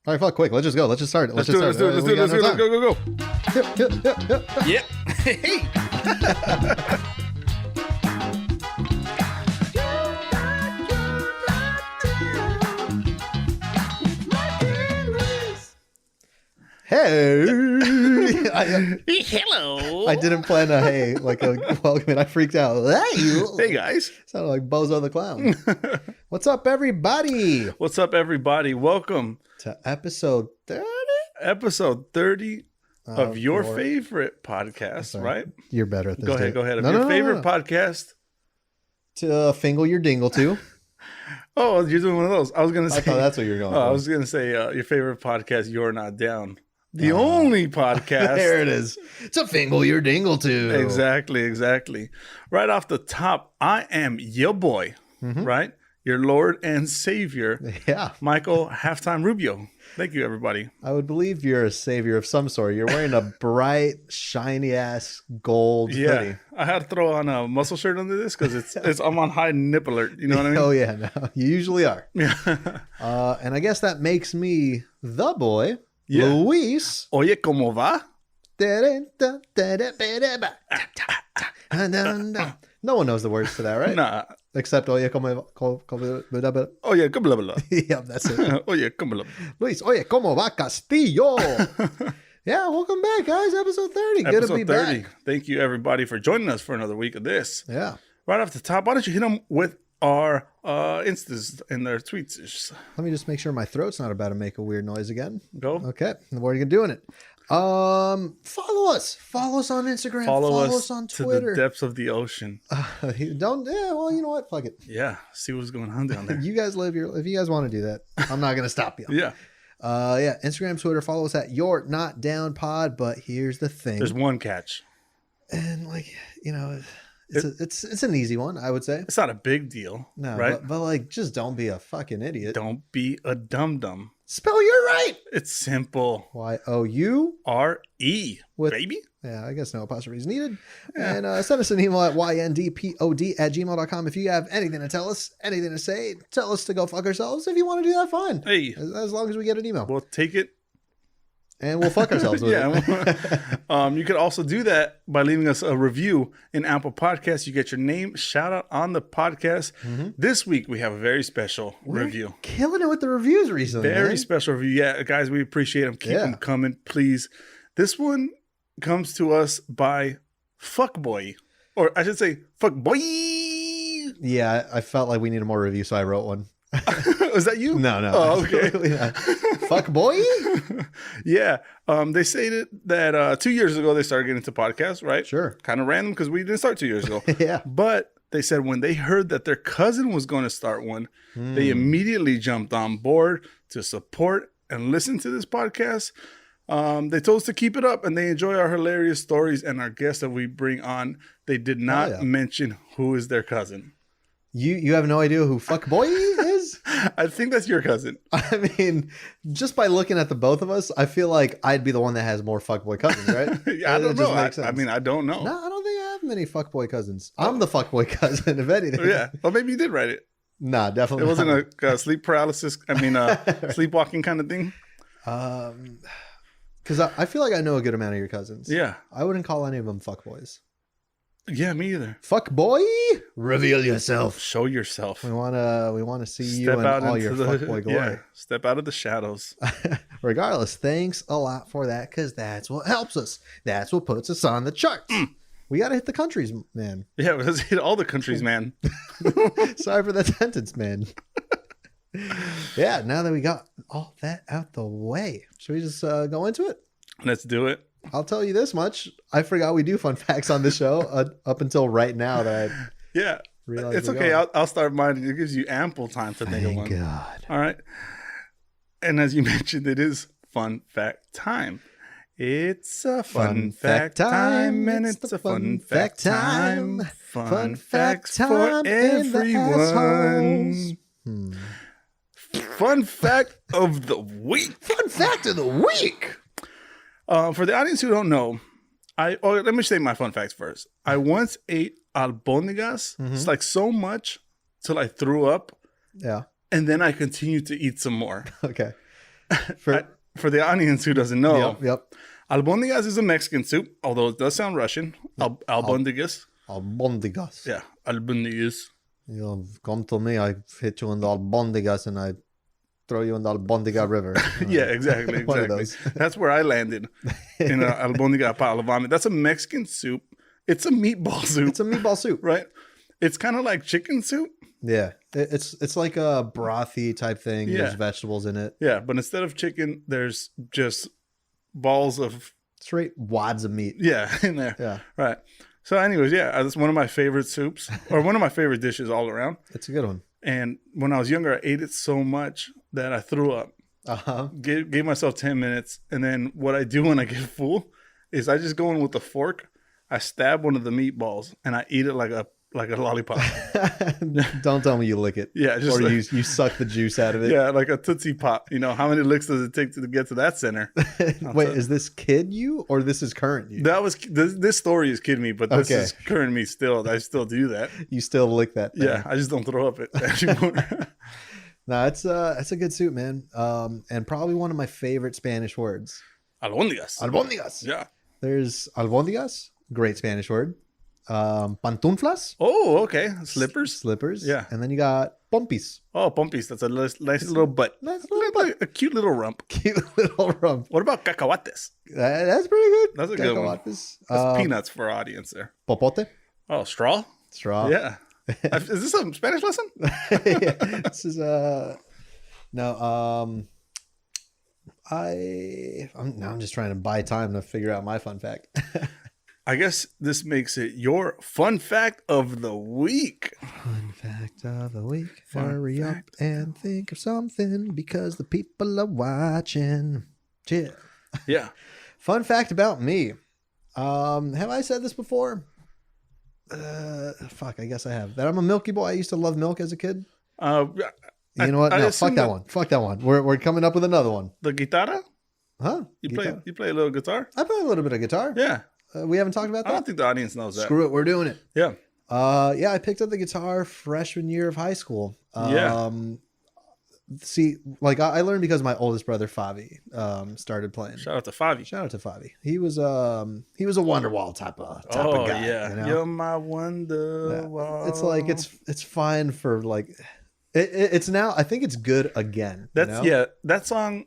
All right, fuck, quick. Let's just go. Let's just start. Let's do it. Go. Yeah. Hey. Hey. Hello. I didn't plan a hey, like a welcome, and I freaked out. Hey, guys. Sounded like Bozo the Clown. What's up, everybody? What's up, everybody? Welcome To episode 30? Episode 30 of your favorite podcast, right? You're better at this. Go ahead. Of No, your no, favorite no. podcast. To Fingle Your Dingle to. Oh, you're doing one of those. I was going to say. I thought that's what you're going for. I was going to say your favorite podcast, You're Not Down. The only podcast. There it is. To Fingle Your Dingle to. Exactly. Right off the top, I am your boy, right? Your Lord and Savior, Yeah. Michael Halftime Rubio. Thank you, everybody. I would believe you're a savior of some sort. You're wearing a bright, shiny ass gold hoodie. I had to throw on a muscle shirt under this because I'm on high nip alert. You know what I mean? Oh yeah, no, you usually are. Yeah. And I guess that makes me the boy, Yeah. Luis. Oye, ¿cómo va? No one knows the words to that, right? Nah. Except oye como Oye, ¿cómo va? yeah, that's it. Oye, ¿cómo va? Luis, oye como va Castillo? Yeah, welcome back, guys. Episode 30. Good to Episode be 30. back. Thank you, everybody, for joining us for another week of this. Yeah. Right off the top, why don't you hit them with our instas and their tweets? Let me just make sure my throat's not about to make a weird noise again. Go. Okay, we're doing it. Follow us on Instagram. Follow us on Twitter. To the depths of the ocean. Don't. Yeah. Well, you know what? Fuck it. Yeah. See what's going on down there. You guys live your. If you guys want to do that, I'm not gonna stop you. Yeah. Yeah. Instagram, Twitter. Follow us at You're Not Down Pod. But here's the thing. There's one catch. And it's an easy one, I would say. It's not a big deal. No. Right. But like, just don't be a fucking idiot. Don't be a dum-dum. Spell You're Right. It's simple. YOURE. With baby? Yeah, I guess no apostrophe is needed. Yeah. And send us an email at yndpod@gmail.com if you have anything to tell us, anything to say. Tell us to go fuck ourselves. If you want to do that, fine. Hey. As long as we get an email. We'll take it. And we'll fuck ourselves with it. You could also do that by leaving us a review in Apple Podcasts. You get your name shout out on the podcast. This week we have a very special review. Killing it with the reviews recently. Very special review. Yeah, guys, we appreciate them. Keep them coming, please. This one comes to us by Fuckboy. Or I should say Fuckboy. Yeah, I felt like we needed more review, so I wrote one. Was that you? No. Oh, okay. Fuck boy. Yeah. They say that 2 years ago they started getting into podcasts, right? Sure. Kind of random because we didn't start 2 years ago. Yeah. But they said when they heard that their cousin was going to start one, they immediately jumped on board to support and listen to this podcast. They told us to keep it up, and they enjoy our hilarious stories and our guests that we bring on. They did not mention who is their cousin. You have no idea who fuck boy is? I think that's your cousin. I mean, just by looking at the both of us, I feel like I'd be the one that has more fuckboy cousins, right? I don't know. I don't know. No, I don't think I have many fuckboy cousins. I'm the fuckboy cousin, if anything. Yeah. Well, maybe you did write it. Nah, definitely It wasn't a sleep paralysis. Sleepwalking kind of thing. Because I feel like I know a good amount of your cousins. Yeah. I wouldn't call any of them fuckboys. Yeah, me either. Fuck boy, reveal yourself. Show yourself. We wanna see you in all your fuckboy glory. Yeah, step out of the shadows. Regardless, thanks a lot for that, because that's what helps us. That's what puts us on the charts. We gotta hit the countries, man. Yeah, let's hit all the countries, man. Sorry for that sentence, man. Yeah, now that we got all that out the way, should we just go into it? Let's do it. I'll tell you this much. I forgot we do fun facts on the show up until right now that I realized. It's okay. I'll start mine. It gives you ample time to think of one. God. All right. And as you mentioned, it is fun fact time. It's a fun fact time, and it's a fun fact time. Fun facts for everyone. Fun fact of the week. Fun fact of the week. For the audience who don't know, let me say my fun facts first. I once ate albóndigas. It's like so much till I threw up. Yeah. And then I continued to eat some more. Okay. For the audience who doesn't know, Yep. albondigas is a Mexican soup, although it does sound Russian. Albondigas. Albondigas. Yeah, albondigas. You'll come to me, I hit you in the albondigas and I throw you in the albondiga river. Yeah, exactly. One of Exactly. those. That's where I landed in albondiga pile of vomit. That's a Mexican soup. It's a meatball soup. It's a meatball soup. Right? It's kind of like chicken soup. Yeah. It's like a brothy type thing. Yeah. There's vegetables in it. Yeah, but instead of chicken, there's just balls of Straight wads of meat. in there. Yeah. Right. So, anyways, that's one of my favorite soups, or one of my favorite dishes all around. It's a good one. And when I was younger, I ate it so much that I threw up. Uh-huh. Gave myself 10 minutes. And then what I do when I get full is I just go in with a fork. I stab one of the meatballs and I eat it like a lollipop. Don't tell me you lick it. Yeah, just or like, you suck the juice out of it. yeah, like a Tootsie Pop. You know, how many licks does it take to get to that center? Wait, is this kid you or this is current you? That was this story is kidding me, but this Okay. is current me still. I still do that. You still lick that thing. Yeah, I just don't throw up it anymore. No, it's a good soup, man. And probably one of my favorite Spanish words. Albóndigas. Albóndigas. Yeah. There's albóndigas, great Spanish word. Pantuflas, Oh, okay. Slippers. Yeah. And then you got pompis. Oh, pompis. That's a nice little butt. Nice little butt. A cute little rump. Cute little rump. What about cacahuates? That's pretty good. That's a good one. Cacahuates. That's peanuts for our audience there. Popote. Oh, straw? Straw. Yeah. Is this a Spanish lesson? Yeah, this is no. I'm just trying to buy time to figure out my fun fact. I guess this makes it your fun fact of the week. Fun fact of the week. Fun Hurry fact. up and think of something because the people are watching. Yeah. Yeah. Fun fact about me. Have I said this before? Fuck, I guess I have. That I'm a Milky Boy. I used to love milk as a kid. You know what? I No, assume fuck that one. Fuck that one. We're coming up with another one. The guitarra? Huh? You Guitar? play a little guitar? I play a little bit of guitar. Yeah. We haven't talked about I don't that. think the audience knows that. Screw it. We're doing it. Yeah. Yeah, I picked up the guitar freshman year of high school. Yeah. See, like I learned because my oldest brother Favi started playing. Shout out to Favi. Shout out to Favi. He was a Wonderwall type of guy. Yeah. You know? You're my wonder. Yeah. Wall. It's like it's fine for like it's now. I think it's good again. That's you know? yeah. That song.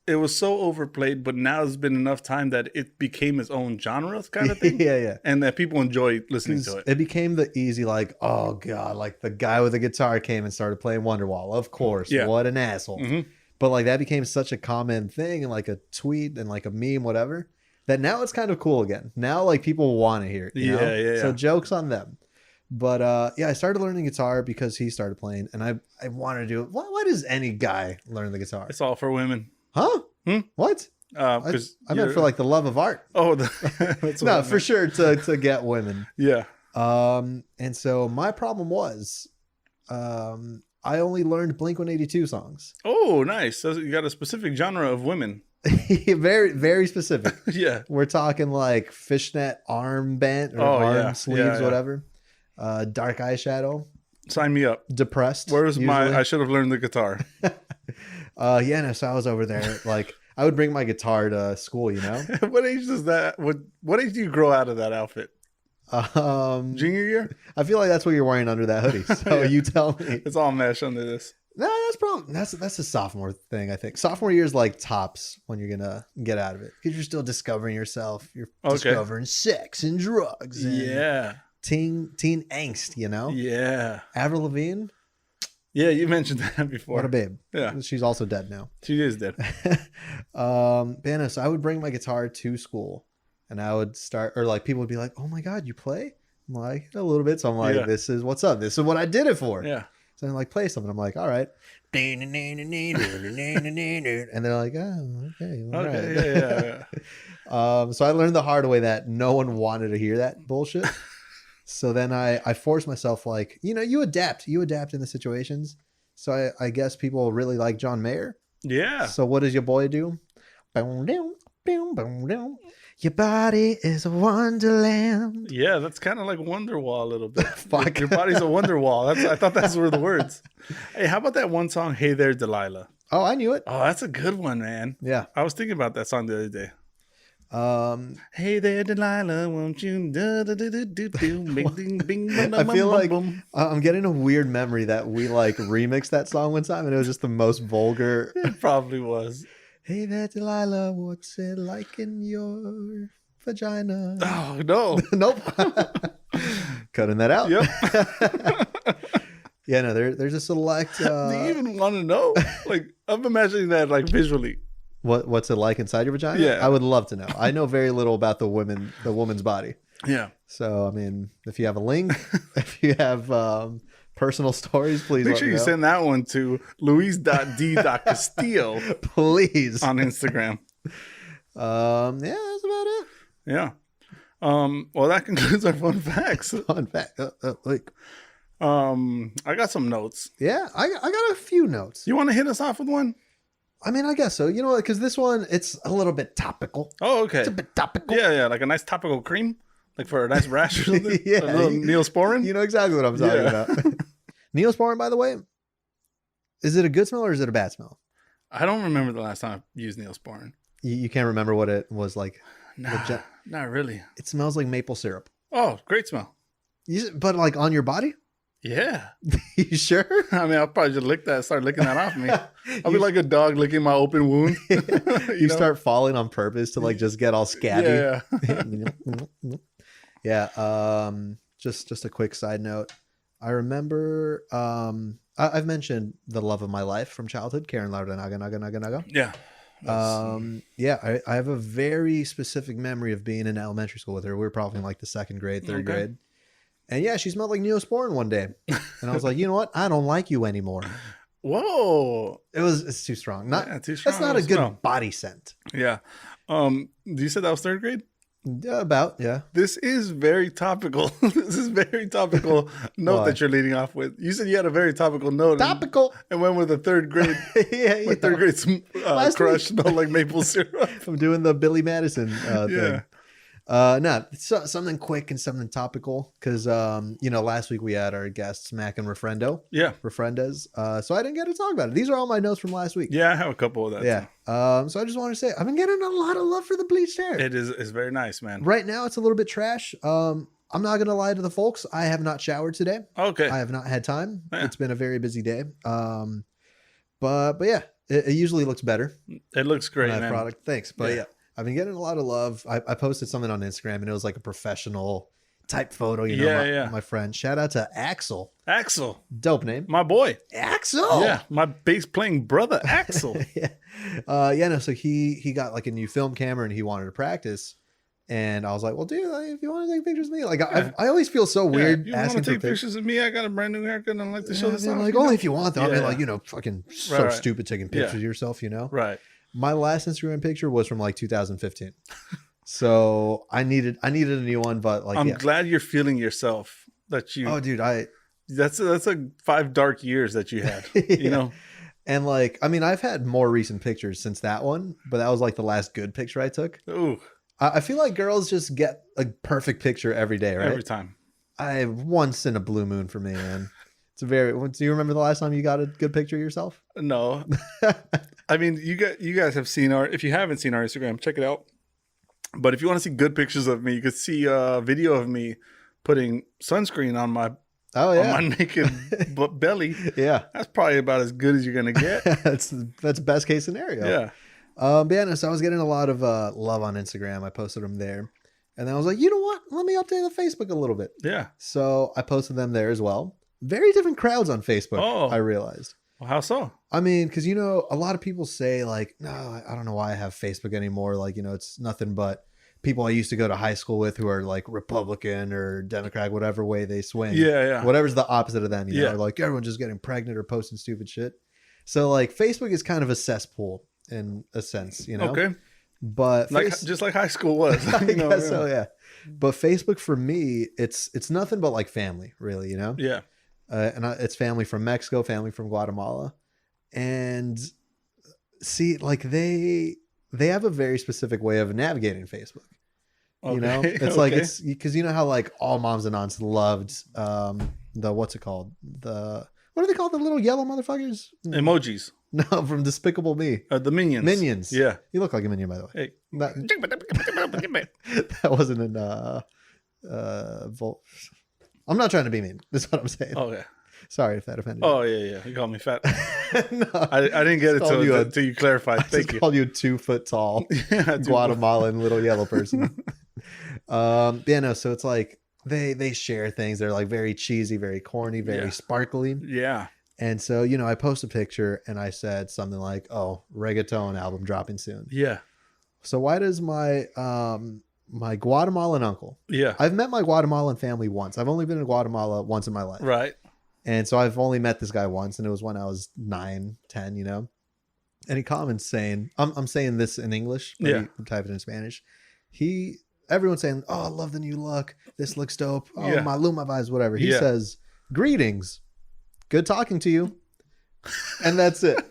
It was so overplayed, but now it's been enough time that it became its own genre kind of thing. Yeah. And that people enjoy listening to it. It became the easy, like, oh god, like the guy with the guitar came and started playing Wonderwall. Of course, Yeah. what an asshole. Mm-hmm. But like that became such a common thing and like a tweet and like a meme, whatever. That now it's kind of cool again. Now like people want to hear it. You know? Yeah. So jokes on them. But yeah, I started learning guitar because he started playing, and I wanted to do it. Why does any guy learn the guitar? It's all for women. Huh? What? Because I meant for like the love of art. Oh, that's No, what I for meant. sure to get women. Yeah. And so my problem was, I only learned Blink-182 songs. Oh, nice. So you got a specific genre of women. Very, very specific. Yeah. We're talking like fishnet armband or Oh, arm yeah. sleeves, Yeah. whatever. Dark eyeshadow, Sign me up. depressed. Where's usually. I should have learned the guitar. Yeah, no, so I was over there. Like, I would bring my guitar to school, you know? What age does that? What age do you grow out of that outfit? Junior year? I feel like that's what you're wearing under that hoodie. So Yeah. you tell me. It's all mesh under this. No, that's a sophomore thing, I think. Sophomore year is like tops when you're gonna get out of it because you're still discovering yourself. You're Okay. discovering sex and drugs. And Yeah. teen angst. You know. Yeah. Avril Lavigne, Yeah, you mentioned that before. what a babe. Yeah. She's also dead now. She is dead. But yeah, no, so I would bring my guitar to school, and I would start, or like people would be like, "Oh my god, you play?" I'm like, "A little bit." So I'm like, Yeah. "This is what's up. This is what I did it for." Yeah. So I'm like, play something. I'm like, all right. And they're like, oh, okay. All Okay. right. Yeah. So I learned the hard way that no one wanted to hear that bullshit. So then I forced myself, like, you adapt in the situations. So I guess people really like John Mayer. Yeah. So what does your boy do? Boom, down, boom, boom, down. Your body is a wonderland. Yeah, that's kind of like Wonderwall a little bit. Fuck. Your body's a Wonderwall. I thought those were the words. Hey, how about that one song, Hey There, Delilah? Oh, I knew it. Oh, that's a good one, man. Yeah. I was thinking about that song the other day. Hey there, Delilah, won't you do do do do do do bing ding bing bum, I bum, feel bum, like bum. I'm getting a weird memory that we like remixed that song one time and it was just the most vulgar. It probably was. Hey there, Delilah, what's it like in your vagina? Oh no. Nope. Cutting that out. Yep. Yeah, no, there's a select. Do you even want to know? Like, I'm imagining that like visually. What's it like inside your vagina? Yeah. I would love to know. I know very little about the woman's body. Yeah. So, I mean, if you have a link, if you have personal stories, please Make let sure me you know. send that one to Luis.d.castillo Please. on Instagram. Yeah, that's about it. Yeah. Well, that concludes our fun facts. Fun fact. Like, I got some notes. yeah, I got a few notes. You want to hit us off with one? I mean, I guess so. You know what? Because this one, it's a little bit topical. Oh, okay. It's a bit topical. Yeah, like a nice topical cream, like for a nice rash or something. Yeah. A little Neosporin. You know exactly what I'm talking about. Neosporin, by the way, is it a good smell or is it a bad smell? I don't remember the last time I used Neosporin. You can't remember what it was like. Nah, not really. It smells like maple syrup. Oh, great smell. But like on your body? Yeah. You sure? I mean, I'll probably just start licking that off me. I'll be like a dog licking my open wound. You know? start falling on purpose to like just get all scabby. Yeah. Yeah. Just a quick side note. I remember I've mentioned the love of my life from childhood, Karen Laudanaga. Yeah. Yeah, I have a very specific memory of being in elementary school with her. We were probably in like the second grade, third grade. And yeah, she smelled like Neosporin one day. And I was like, you know what? I don't like you anymore. Whoa. It's too strong. Too strong. That's not a good body scent. Yeah. You said that was third grade? Yeah. This is very topical. This is very topical note that you're leading off with. You said you had a very topical note. Topical. And went with a third grade. Yeah. My third grade crush smelled like maple syrup. I'm doing the Billy Madison thing. No, something quick and something topical because last week we had our guests Mac and Refrendo. Yeah, Refrendes. So I didn't get to talk about it. These are all my notes from last week. Yeah, I have a couple of that. Yeah. So I just want to say I've been getting a lot of love for the bleached hair. It's very nice, man. Right now it's a little bit trash. I'm not gonna lie to the folks. I have not showered today. Okay. I have not had time. Yeah. It's been a very busy day. But yeah, it usually looks better. It looks great, man. Product. Thanks. But yeah. I've been getting a lot of love. I posted something on Instagram and it was like a professional type photo. My friend. Shout out to Axel. Axel. Dope name. My boy. Axel. Yeah. My bass playing brother, Axel. Yeah. So he got like a new film camera and he wanted to practice. And I was like, well, dude, if you want to take pictures of me, like I always feel so weird you asking want to for take pictures of me? I got a brand new haircut and I like to show this off. Like only if you want though. I mean, like, fucking so stupid taking pictures of yourself, Right. My last Instagram picture was from like 2015. So I needed a new one, but like I'm glad you're feeling yourself that you Oh dude, that's like 5 dark years that you had. You know? And like, I mean, I've had more recent pictures since that one, but that was like the last good picture I took. Ooh. I feel like girls just get a perfect picture every day, right? Every time. Once in a blue moon for me, man. Do you remember the last time you got a good picture of yourself? No. I mean, you guys have seen if you haven't seen our Instagram, check it out. But if you want to see good pictures of me, you could see a video of me putting sunscreen on my naked belly. Yeah. That's probably about as good as you're going to get. that's best case scenario. Yeah. But yeah, so I was getting a lot of love on Instagram. I posted them there. And then I was like, you know what? Let me update the Facebook a little bit. Yeah. So I posted them there as well. Very different crowds on Facebook, I realized. Well, how so? I mean, because, a lot of people say like, no, I don't know why I have Facebook anymore. Like, it's nothing but people I used to go to high school with who are like Republican or Democrat, whatever way they swing. Yeah. Whatever's the opposite of them, know, like everyone's just getting pregnant or posting stupid shit. So like Facebook is kind of a cesspool in a sense, Okay. But just like high school was. I guess so, yeah. But Facebook for me, it's nothing but like family, really, Yeah. It's family from Mexico, family from Guatemala, and see, like they have a very specific way of navigating Facebook. Okay. It's like it's because how like all moms and aunts loved the what's it called, what are they called, the little yellow motherfuckers? Emojis. No, from Despicable Me. The Minions. Minions. Yeah. You look like a minion, by the way. Hey. That wasn't in I'm not trying to be mean. That's what I'm saying. Oh yeah. Sorry if that offended Oh yeah. You called me fat. you. No, I didn't get it called you till you clarified. I Thank just you. called you a 2 foot tall Yeah, Guatemalan little yellow person. Yeah, no. So it's like they share things. They're like very cheesy, very corny, very sparkly. Yeah. And so, you know, I post a picture and I said something like, "Oh, reggaeton album dropping soon." Yeah. So why does my my Guatemalan uncle? Yeah. I've met my Guatemalan family once. I've only been in Guatemala once in my life. Right. And so I've only met this guy once, and it was when I was 9, 10, you know. And he comments saying, I'm saying this in English, but Yeah. he type it in Spanish. Everyone's saying, "Oh, I love the new look. This looks dope. Oh, Yeah. my Luma vibes, whatever." He says, "Greetings. Good talking to you." And that's it.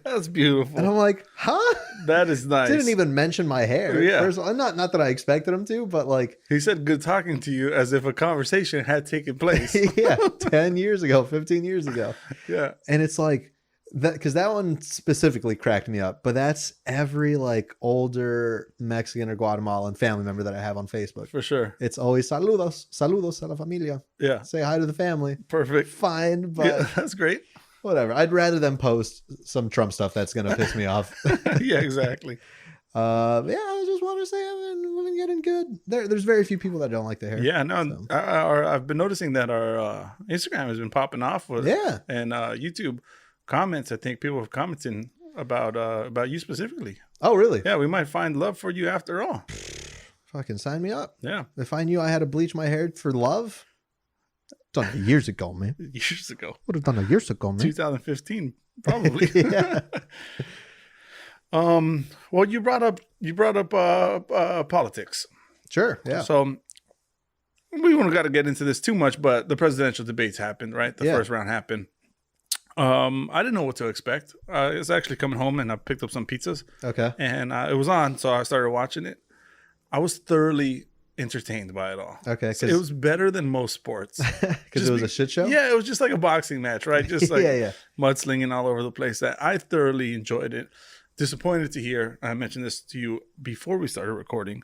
That's beautiful. And I'm like, huh? That is nice. Didn't even mention my hair. Yeah. First of all, not that I expected him to, but like, He said good talking to you as if a conversation had taken place. yeah, 10 years ago, 15 years ago. Yeah. And it's like that, because that one specifically cracked me up, but that's every like older Mexican or Guatemalan family member that I have on Facebook. For sure. It's always saludos a la familia. Yeah. Say hi to the family. Perfect. Fine, but Yeah, that's great. whatever. I'd rather them post some Trump stuff that's going to piss me off. Yeah, exactly. Yeah, I just want to say we've been getting good. There's very few people that don't like the hair. Yeah, no, So. I've been noticing that our Instagram has been popping off with, Yeah. and YouTube comments. I think people have commented about you specifically. Oh, really? Yeah, we might find love for you after all. Fucking sign me up. Yeah, If I knew I had to bleach my hair for love, done it years ago, man. years ago, Would have done it years ago, man. 2015, probably. Yeah. Well, you brought up politics. Sure. Yeah. So we won't got to get into this too much, but the presidential debates happened, right? The first round happened. I didn't know what to expect. I was actually coming home and I picked up some pizzas. Okay. And it was on, so I started watching it. I was thoroughly entertained by it all. Okay. So it was better than most sports. Because it was a shit show? Yeah, it was just like a boxing match, right? Just like Yeah. mudslinging all over the place. That I thoroughly enjoyed it. Disappointed to hear, I mentioned this to you before we started recording,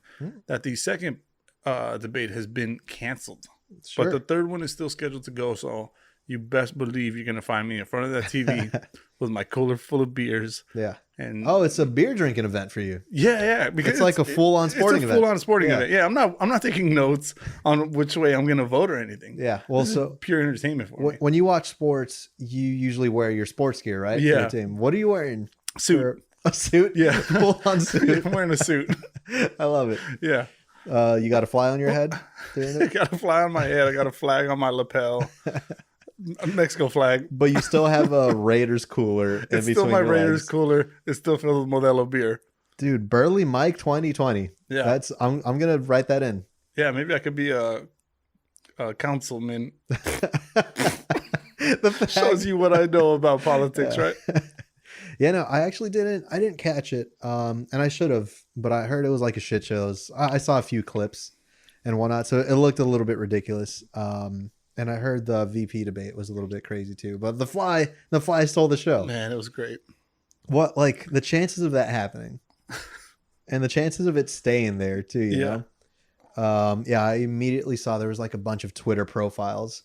that the second debate has been canceled. Sure. But the third one is still scheduled to go, so you best believe you're going to find me in front of that TV with my cooler full of beers. Yeah. And Oh, it's a beer drinking event for you. yeah, because It's like a full-on sporting it's a event. full-on sporting Yeah. event. Yeah, I'm not taking notes on which way I'm going to vote or anything. Yeah. Well, This is so pure entertainment for me. when you watch sports, you usually wear your sports gear, right? For Yeah. your team. What are you wearing? Suit. A suit? Yeah. Full-on suit. I'm wearing a suit. I love it. Yeah. You got a fly on your head doing I it? got a fly on my head. I got a flag on my lapel. A Mexico flag. But you still have a Raiders cooler in It's between still my your Raiders legs. cooler. It's still filled with Modelo beer. Dude, Burley Mike 2020. Yeah. I'm gonna write that in. Yeah, maybe I could be a councilman. The fact- Shows you what I know about politics, right? Yeah, no, I actually didn't catch it. And I should have, but I heard it was like a shit show. I saw a few clips and whatnot, so it looked a little bit ridiculous. And I heard the VP debate was a little bit crazy too. But the fly stole the show. Man, it was great. What, like the chances of that happening and the chances of it staying there too, you know? Yeah, I immediately saw there was like a bunch of Twitter profiles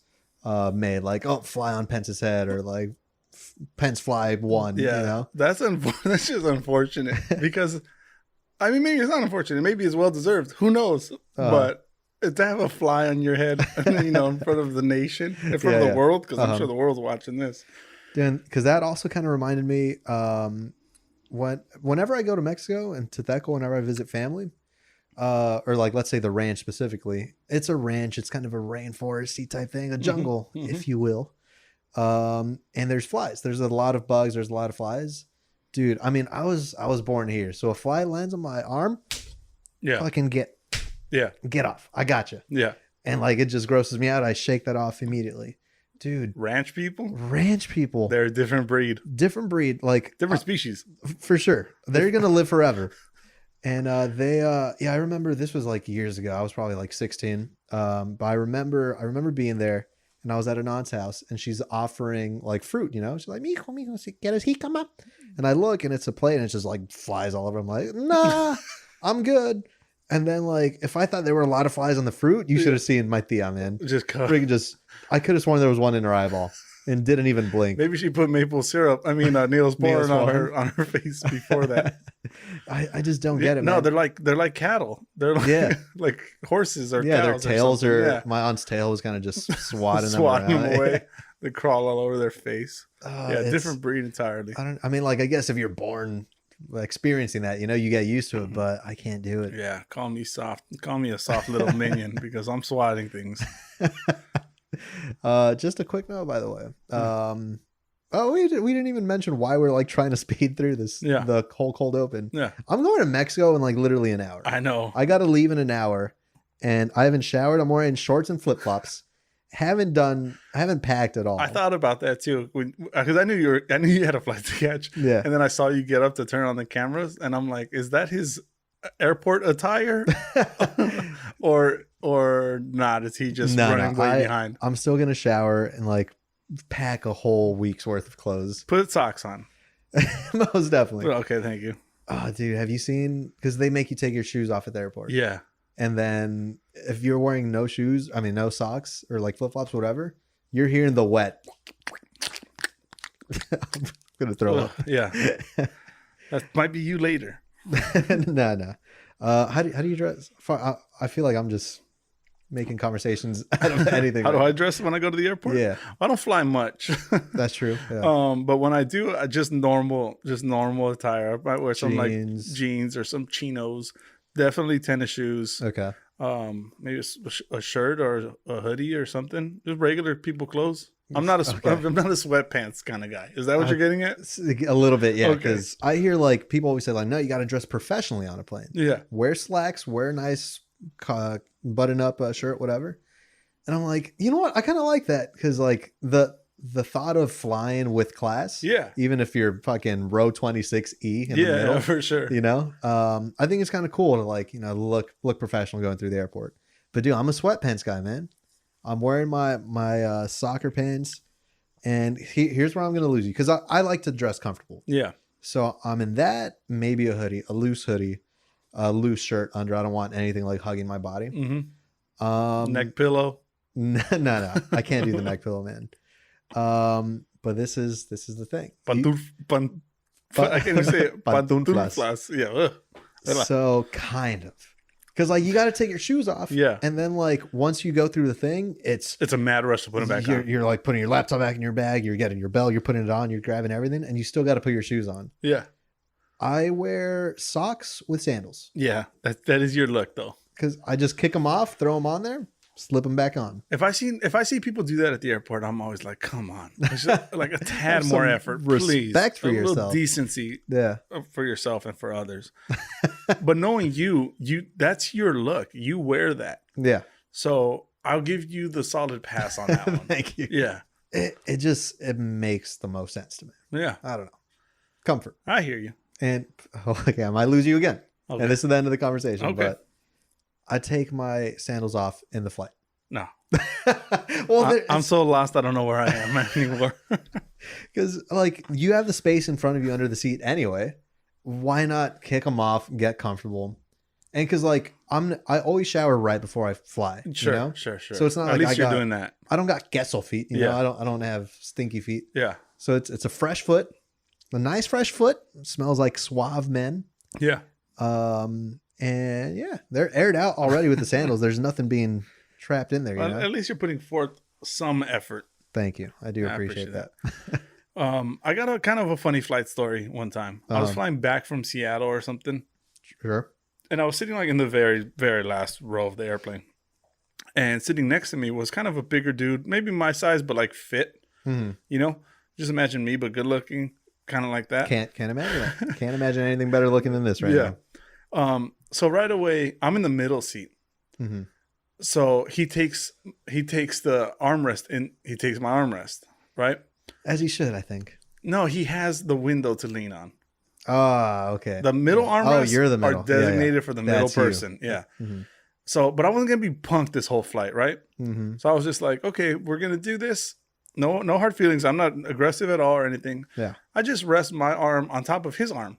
made like, oh, fly on Pence's head, or like Pence fly won. Yeah, you know? that's just unfortunate because, I mean, maybe it's not unfortunate. Maybe it's well deserved. Who knows? But to have a fly on your head, you know, in front of the nation, in front of the world, because I'm sure the world's watching this. Because that also kind of reminded me whenever I go to Mexico and to Teco, whenever I visit family, or like let's say the ranch specifically, it's a ranch. It's kind of a rainforesty type thing, a jungle, if you will. And there's flies. There's a lot of bugs. There's a lot of flies, dude. I mean, I was born here, so a fly lands on my arm, fucking get off. I got you. Yeah. And like it just grosses me out. I shake that off immediately. Dude, Ranch people, they're a different breed, like different species for sure. They're gonna live forever. And I remember this was like years ago. I was probably like 16. But I remember being there, and and I was at an aunt's house, and she's offering like fruit, you know. She's like, mijo, si quieres jícama. And I look, and it's a plate, and it's just like flies all over. I'm like, nah, I'm good. And then like, if I thought there were a lot of flies on the fruit, you should have seen my tia, man. I could have sworn there was one in her eyeball and didn't even blink. Maybe she put maple syrup. I mean, Neosporin on her face before that. I just don't get it. No, man. they're like cattle. They're like like horses or cows. Their tails are. My aunt's tail was kind of just swatting them away. They crawl all over their face. Different breed entirely. I mean, like, I guess if you're born experiencing that, you know, you get used to it, but I can't do it. Yeah, call me soft. Call me a soft little minion because I'm swatting things. Just a quick note, by the way. We didn't even mention why we're like trying to speed through this. The whole cold open. Yeah, I'm going to Mexico in like literally an hour. I know. I got to leave in an hour, and I haven't showered. I'm wearing shorts and flip flops. I haven't packed at all. I thought about that too, because I knew you had a flight to catch. Yeah, and then I saw you get up to turn on the cameras, and I'm like, is that his airport attire, or not? Is he just running way behind? I'm still gonna shower and like pack a whole week's worth of clothes. Put socks on. Most definitely. Okay, thank you. Oh, dude, have you seen? Because they make you take your shoes off at the airport. Yeah. And then if you're wearing no socks or like flip-flops, whatever, you're hearing the wet. I'm going to throw up. Yeah. That might be you later. No. How do you dress? I feel like I'm just making conversations out of anything. How do I dress when I go to the airport? Yeah. I don't fly much. That's true. Yeah. But when I do, just normal attire. I might wear some like jeans or some chinos. Definitely tennis shoes. Okay. Maybe a shirt or a hoodie or something. Just regular people clothes. I'm not a sweatpants kind of guy. Is that what you're getting at? A little bit, yeah. Because I hear like people always say like, no, you got to dress professionally on a plane. Yeah. Wear slacks. Wear a nice button up shirt, whatever. And I'm like, you know what? I kind of like that because like the thought of flying with class, even if you're fucking row 26E in the middle, for sure, you know, I think it's kind of cool to like, you know, look professional going through the airport. But dude, I'm a sweatpants guy, man. I'm wearing my soccer pants, and here's where I'm gonna lose you because I like to dress comfortable. Yeah. So I'm in that, maybe a hoodie, a loose hoodie, a loose shirt under. I don't want anything like hugging my body. Mm-hmm. Neck pillow. No, I can't do the neck pillow, man. But this is the thing. I can't even say it. Pantuflas. Yeah. So kind of, because like you got to take your shoes off. Yeah. And then like once you go through the thing, it's a mad rush to put them back on. You're like putting your laptop back in your bag. You're getting your belt. You're putting it on. You're grabbing everything, and you still got to put your shoes on. Yeah. I wear socks with sandals. Yeah, that is your look though. Because I just kick them off, throw them on there, slip them back on. If I see people do that at the airport, I'm always like, come on, like a tad more effort, please. Respect for yourself, little decency, for yourself and for others. But knowing you, that's your look. You wear that, So I'll give you the solid pass on that one. Thank you. Yeah, it makes the most sense to me. Yeah, I don't know, comfort. I hear you. And okay, I might lose you again. Okay. And this is the end of the conversation. Okay. But I take my sandals off in the flight. No. Well, I'm so lost. I don't know where I am anymore. Because like you have the space in front of you under the seat anyway. Why not kick them off, get comfortable? And because like I always shower right before I fly. Sure, you know? Sure. So it's not at least you're doing that. I don't got Gessel feet. You know, I don't have stinky feet. Yeah. So it's a fresh foot. A nice fresh foot. It smells like suave men. Yeah. And yeah, they're aired out already with the sandals. There's nothing being trapped in there. You know? At least you're putting forth some effort. Thank you. I do appreciate that. I got a kind of a funny flight story one time. I was flying back from Seattle or something. Sure. And I was sitting like in the very, very last row of the airplane. And sitting next to me was kind of a bigger dude, maybe my size, but like fit. Mm-hmm. You know, just imagine me, but good looking. Kind of like that. Can't imagine that. Can't imagine anything better looking than this right now. So right away, I'm in the middle seat. Mm-hmm. So he takes the armrest and he takes my armrest, right? As he should, I think. No, he has the window to lean on. Ah, okay. The middle armrests you're the middle. are designated for the middle person. Yeah. Mm-hmm. So, but I wasn't going to be punked this whole flight, right? Mm-hmm. So I was just like, okay, we're going to do this. No hard feelings. I'm not aggressive at all or anything. Yeah. I just rest my arm on top of his arm.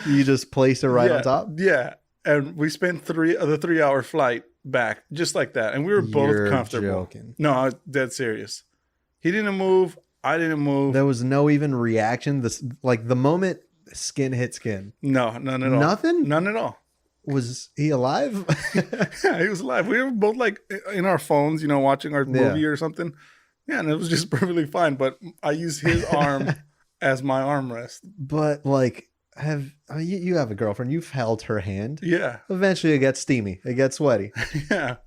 You just place it right on top? Yeah. And we spent the 3-hour flight back just like that. And we were both You're comfortable. joking. No, I was dead serious. He didn't move. I didn't move. There was no even reaction. This, like, the moment skin hit skin. No, none at all. Nothing? None at all. Was he alive? Yeah, he was alive. We were both like in our phones, watching our movie or something. Yeah, and it was just perfectly fine. But I used his arm as my armrest. But like, you have a girlfriend? You've held her hand. Yeah. Eventually, it gets steamy. It gets sweaty. Yeah.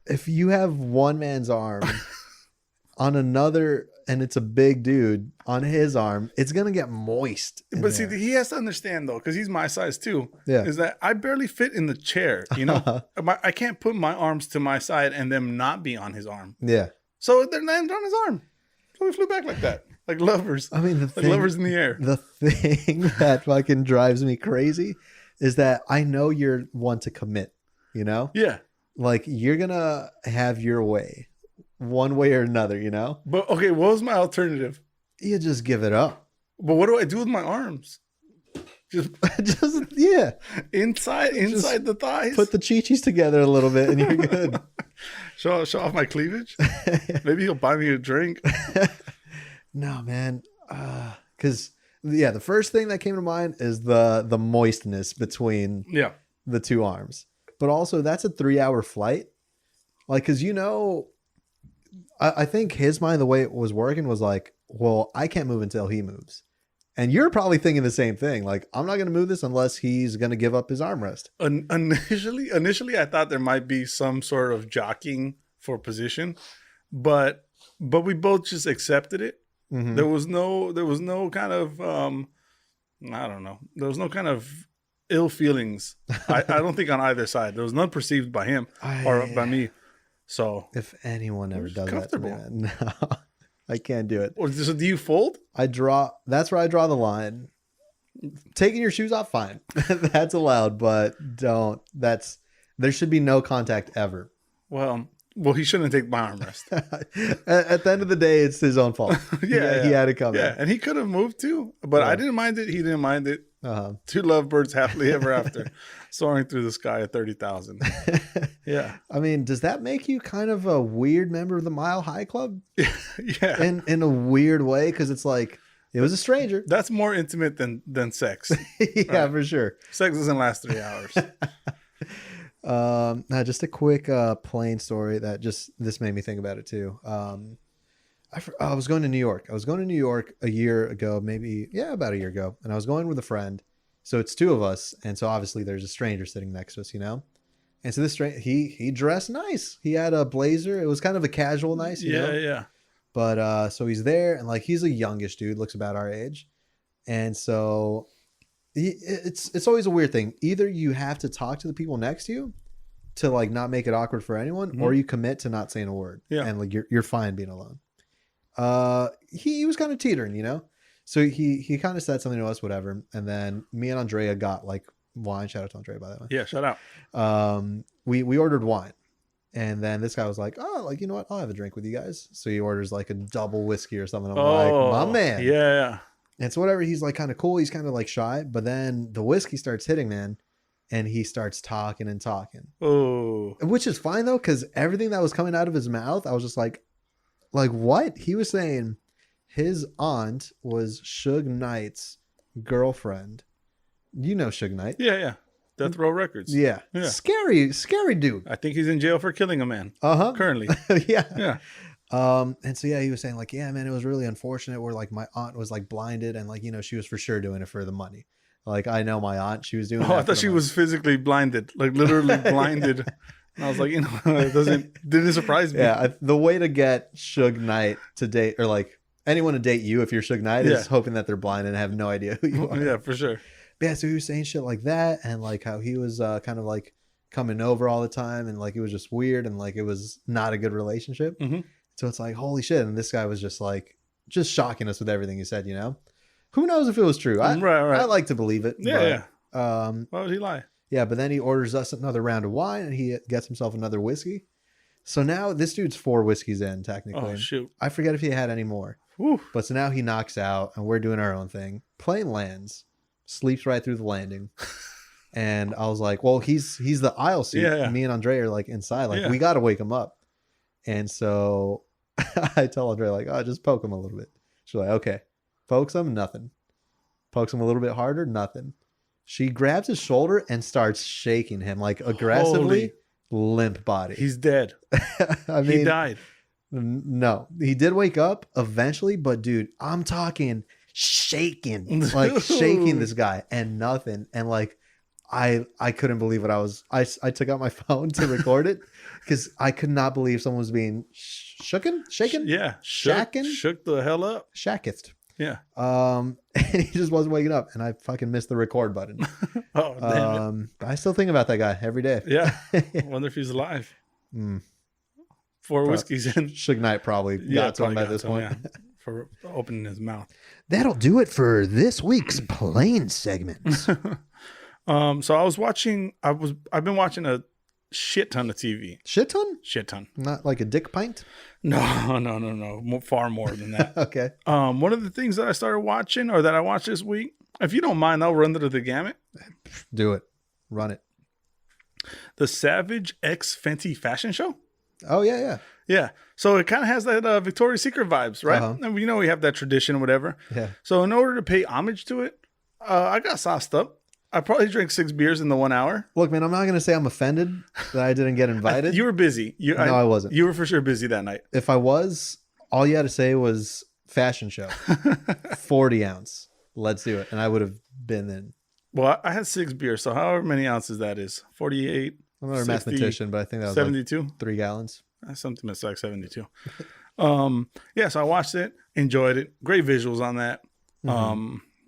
If you have one man's arm on another, and it's a big dude on his arm, it's gonna get moist. But see, he has to understand though, because he's my size too. Yeah. Is that I barely fit in the chair. I can't put my arms to my side and them not be on his arm. Yeah. So they're landed on his arm. So we flew back like that, like lovers. I mean, lovers in the air. The thing that fucking drives me crazy is that I know you're one to commit. Yeah. Like, you're gonna have your way, one way or another. But okay, what was my alternative? You just give it up. But what do I do with my arms? Just yeah. Inside the thighs. Put the chichis together a little bit, and you're good. Show off my cleavage. Maybe he'll buy me a drink. No, man. Because the first thing that came to mind is the moistness between the two arms. But also, that's a 3-hour flight. Like, because I think his mind, the way it was working was like, well, I can't move until he moves. And you're probably thinking the same thing. Like, I'm not going to move this unless he's going to give up his armrest. Initially, I thought there might be some sort of jockeying for position, but we both just accepted it. Mm-hmm. There was no kind of I don't know. There was no kind of ill feelings. I don't think on either side. There was none perceived by him or by me. So if anyone ever does that to me, no, I can't do it. So do you fold? That's where I draw the line. Taking your shoes off, fine. That's allowed, but there should be no contact ever. Well, he shouldn't take my armrest. At the end of the day, it's his own fault. He had to come in. Yeah, and he could have moved too, but I didn't mind it. He didn't mind it. Two lovebirds happily ever after, soaring through the sky at 30,000. Yeah. I mean, does that make you kind of a weird member of the Mile High Club? Yeah. In a weird way, because it's like, it was a stranger. That's more intimate than sex. Yeah, right. For sure. Sex doesn't last 3 hours. Just a quick plane story that this made me think about it too. I was going to New York. I was going to New York a year ago, about a year ago. And I was going with a friend. So it's two of us. And so obviously there's a stranger sitting next to us, And so this stranger, he dressed nice. He had a blazer. It was kind of a casual nice, you know? Yeah. But so he's there, and like, he's a youngish dude, looks about our age. And so it's always a weird thing. Either you have to talk to the people next to you to like not make it awkward for anyone, mm-hmm. or you commit to not saying a word. Yeah. And like you're fine being alone. He was kind of teetering, So he kind of said something to us, whatever. And then me and Andrea got like wine. Shout out to Andrea, by the way. Yeah, shout out. We ordered wine. And then this guy was like, oh, like, you know what? I'll have a drink with you guys. So he orders like a double whiskey or something. I'm like, my man. Yeah. And so whatever, he's like kind of cool. He's kind of like shy. But then the whiskey starts hitting, man. And he starts talking and talking. Oh. Which is fine, though, because everything that was coming out of his mouth, I was just like what? He was saying his aunt was Suge Knight's girlfriend. You know Suge Knight. Yeah. Death Row Records. Yeah. Scary dude. I think he's in jail for killing a man. Currently. Yeah. And so he was saying like, yeah, man, it was really unfortunate where like my aunt was like blinded and like, she was for sure doing it for the money. Like, I know my aunt, she was doing I thought she was physically blinded, like literally blinded. And I was like, it didn't surprise me. Yeah. The way to get Suge Knight to date, or like anyone to date you if you're Suge Knight, is hoping that they're blind and have no idea who you are. Yeah, for sure. But yeah, so he was saying shit like that, and like how he was kind of like coming over all the time, and like it was just weird, and like it was not a good relationship. Mm-hmm. So it's like, holy shit. And this guy was just shocking us with everything he said, Who knows if it was true? Right. I like to believe it. Yeah. Why would he lie? Yeah, but then he orders us another round of wine and he gets himself another whiskey. So now this dude's 4 whiskeys in, technically. Oh, shoot. I forget if he had any more. Whew. But so now he knocks out and we're doing our own thing. Plane lands, sleeps right through the landing. And I was like, well, he's the aisle seat. Yeah. Me and Andre are like inside. Like, Yeah. we got to wake him up. And so I tell Andre, like, oh, just poke him a little bit. She's like, okay. Pokes him, nothing. Pokes him a little bit harder, nothing. She grabs his shoulder and starts shaking him like aggressively. Limp body. He's dead. I mean, he died. No, he did wake up eventually, but dude, I'm talking shaking, like shaking this guy and nothing. And like, I couldn't believe what I took out my phone to record it because I could not believe someone was being shaken. Yeah. Shook the hell up. Shacketh. Yeah. And he just wasn't waking up, and I fucking missed the record button. Oh, damn it. But I still think about that guy every day. Yeah. Wonder if he's alive. 4 whiskeys in. Suge Knight probably got to him by this point. For opening his mouth. That'll do it for this week's plane segment. So I've been watching a shit ton of TV. Shit ton? Shit ton. Not like a dick pint? No. Far more than that. Okay. One of the things that I started watching or that I watched this week, if you don't mind, I'll run through the gamut. Do it. Run it. The Savage X Fenty fashion show. Oh, yeah. Yeah. So it kind of has that Victoria's Secret vibes, right? Uh-huh. And we know we have that tradition, whatever. Yeah. So in order to pay homage to it, I got sauced up. I probably drank 6 beers in the 1 hour. Look, man, I'm not going to say I'm offended that I didn't get invited. You were busy. I wasn't. You were for sure busy that night. If I was, all you had to say was fashion show. 40 ounce. Let's do it. And I would have been in. Well, I had 6 beers. So however many ounces that is, 48. I'm not a 60, mathematician, but I think that was 72. like 3 gallons. Something that's like 72. Yeah, so I watched it, enjoyed it. Great visuals on that.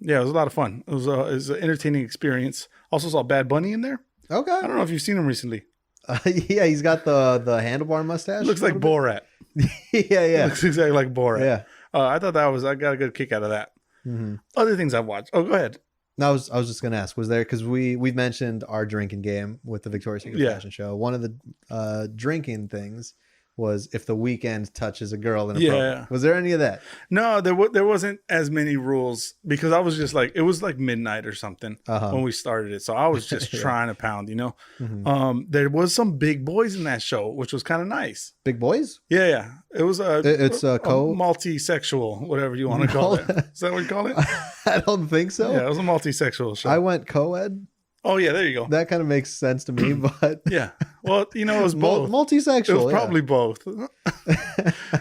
Yeah, it was a lot of fun. It was an entertaining experience. Also saw Bad Bunny in there. Okay. I don't know if you've seen him recently. Yeah, he's got the handlebar mustache. Looks like Borat. Yeah. Looks exactly like Borat. Yeah. I thought I got a good kick out of that. Mm-hmm. Other things I've watched. Oh, go ahead. No, I was just gonna ask, was there, because we've mentioned our drinking game with the Victoria's Secret fashion show. One of the drinking things was if the weekend touches a girl in a program. Was there any of that? No, there wasn't as many rules because I was just like, it was like midnight or something when we started it. So I was just trying to pound, you know. Mm-hmm. There was some big boys in that show, which was kind of nice. Big boys? Yeah. It was a multi-sexual, whatever you want to call it. Is that what you call it? I don't think so. Yeah, it was a multi-sexual show. I went co-ed. Oh, yeah, there you go. That kind of makes sense to me, but... Yeah. Well, you know, it was both. Multi-sexual, It was probably both.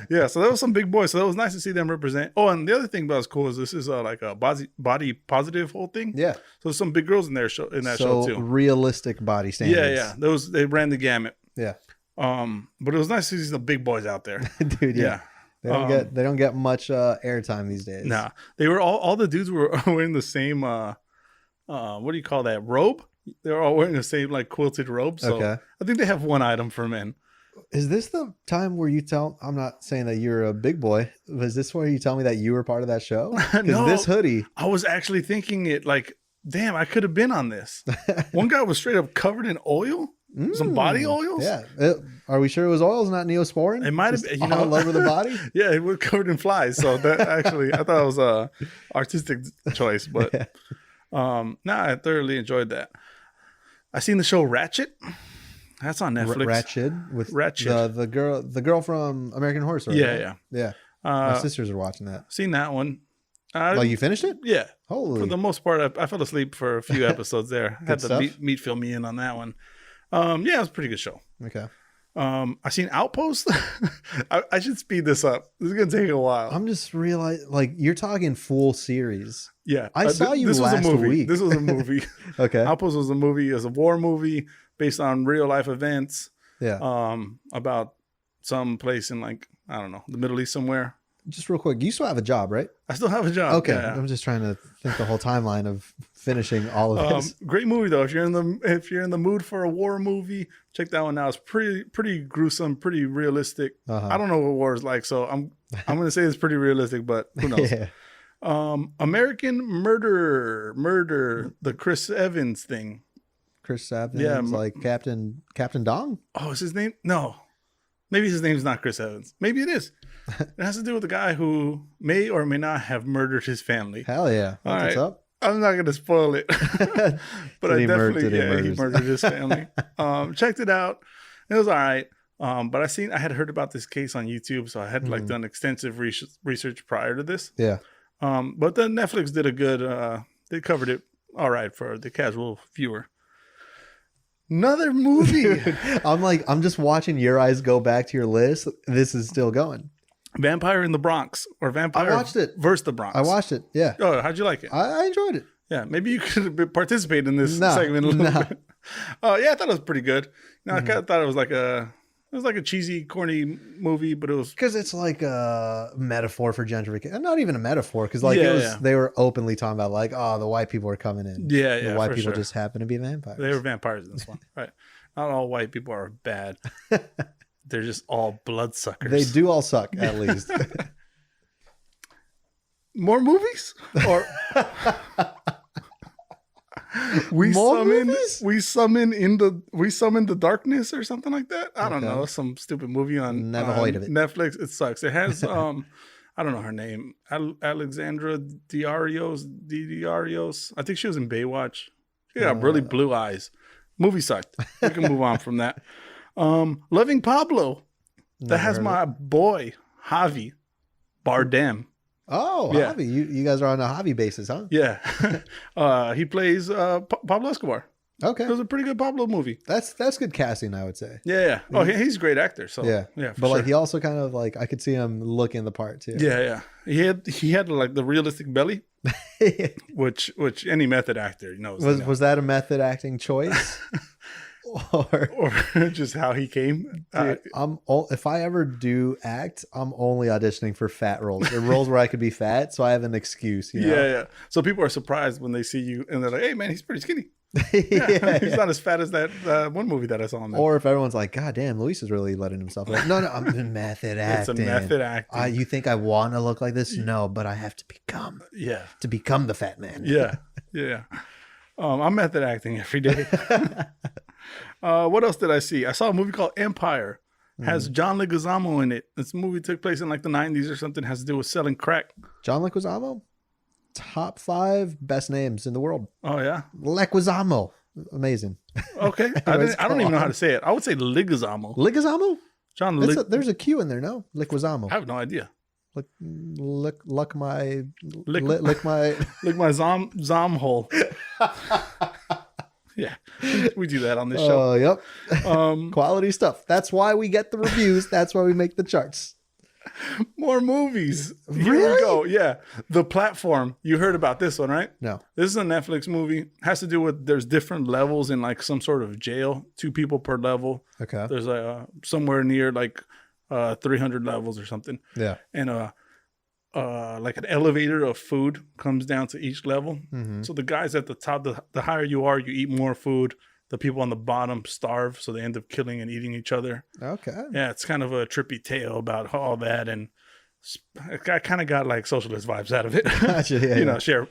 Yeah, so that was some big boys. So that was nice to see them represent. Oh, and the other thing that was cool is this is like a body positive whole thing. Yeah. So there's some big girls in that show too. Realistic body standards. Yeah. They ran the gamut. Yeah. But it was nice to see some big boys out there. Dude, yeah. They don't get much airtime these days. Nah. They were all the dudes were wearing the same what do you call that? Robe? They're all wearing the same like quilted robe. So okay. I think they have one item for men. Is this the time where you tell? I'm not saying that you're a big boy. Was this where you tell me that you were part of that show? Because No, this hoodie. I was actually thinking it like, damn, I could have been on this. One guy was straight up covered in oil. Some body oils. Yeah. Are we sure it was oils, not Neosporin? It might have been, all over the body. Yeah, it was covered in flies. So that actually, I thought it was a artistic choice, but I thoroughly enjoyed that. I seen the show Ratchet. That's on Netflix. Ratchet the girl from American Horror Story. Yeah. My sisters are watching that. Seen that one. Like you finished it? Yeah. Holy. For the most part, I fell asleep for a few episodes there. Had the meat fill me in on that one. Yeah, it was a pretty good show. Okay. I seen Outpost. I should speed this up. This is gonna take a while. I'm just realizing, like, you're talking full series. Yeah, I saw you last week. This was a movie. Okay. Outpost was a movie. It was a war movie based on real life events. Yeah. About some place in like, I don't know, the Middle East somewhere. Just real quick, you still have a job, right? I still have a job. Okay. Yeah. I'm just trying to think the whole timeline of finishing all of this. Great movie though. If you're in the mood for a war movie, check that one out. It's pretty gruesome, pretty realistic. I don't know what war is like, so I'm gonna say it's pretty realistic, but who knows? Yeah. American Murder, the Chris Evans thing. Chris Evans, Yeah, like Captain Dong. Oh, is his name? No. Maybe his name's not Chris Evans. Maybe it is. It has to do with the guy who may or may not have murdered his family. Hell yeah. All What's right. up? I'm not going to spoil it. But I definitely, he murdered his family. Checked it out. It was all right. But I had heard about this case on YouTube, so I had like done extensive research prior to this. Yeah. But then Netflix did a good, they covered it all right for the casual viewer. Another movie. I'm just watching your eyes go back to your list. This is still going. Vampire in the Bronx, or Vampire I watched it. versus the Bronx. I watched it. Yeah. Oh, how'd you like it? I enjoyed it. Yeah, maybe you could participate in this segment a little bit. Yeah, I thought it was pretty good. I kind of thought it was like a cheesy, corny movie, but it was because it's like a metaphor for gentrification. Not even a metaphor, because like they were openly talking about like, oh, the white people are coming in. Yeah, the white people just happen to be vampires. They were vampires in this one, right? Not all white people are bad. They're just all bloodsuckers. They do all suck, at least. More movies? Or we summon the darkness or something like that. I don't know. Some stupid movie on Never heard of it. Netflix. It sucks. It has I don't know her name. Alexandra Diarios. I think she was in Baywatch. She got really blue eyes. Movie sucked. We can move on from that. Loving Pablo. That has my boy Javi Bardem. Oh, yeah. Javi. You guys are on a Javi basis, huh? Yeah. He plays Pablo Escobar. Okay. It was a pretty good Pablo movie. That's good casting, I would say. Yeah. Oh, he's a great actor. So yeah. But sure. like he also kind of like I could see him looking the part too. Yeah. He had like the realistic belly, which any method actor knows. Was that a method acting choice? or just how he came? Dude, if I ever do act, I'm only auditioning for fat roles. The roles where I could be fat, so I have an excuse. You know? Yeah. So people are surprised when they see you and they're like, "Hey, man, he's pretty skinny." Yeah. He's not as fat as that one movie that I saw him in. Or if everyone's like, God damn, Luis is really letting himself like, no, I'm in method acting. It's a method acting. You think I want to look like this? No, but I have to become the fat man. Yeah. I'm method acting every day. What else did I see? I saw a movie called Empire. Has John Leguizamo in it. This movie took place in like the 90s or something. Has to do with selling crack. John Leguizamo? Top 5 best names in the world. Oh, yeah? Leguizamo. Amazing. Okay. I don't even know how to say it. I would say Leguizamo. Leguizamo? John there's a Q in there, no? Leguizamo. I have no idea. Lick my zom hole. Yeah, we do that on this show. Oh, yep. Quality stuff. That's why we get the reviews. That's why we make the charts. More movies. Really? Here we go. Yeah. The Platform. You heard about this one, right? No. This is a Netflix movie. Has to do with there's different levels in like some sort of jail. 2 people per level. Okay. There's somewhere near like 300 levels or something. Yeah. And like an elevator of food comes down to each level. Mm-hmm. So the guys at the top, the higher you are, you eat more food. The people on the bottom starve, so they end up killing and eating each other. Okay. Yeah, it's kind of a trippy tale about all that, and I kind of got like socialist vibes out of it. Gotcha, yeah, you know, share.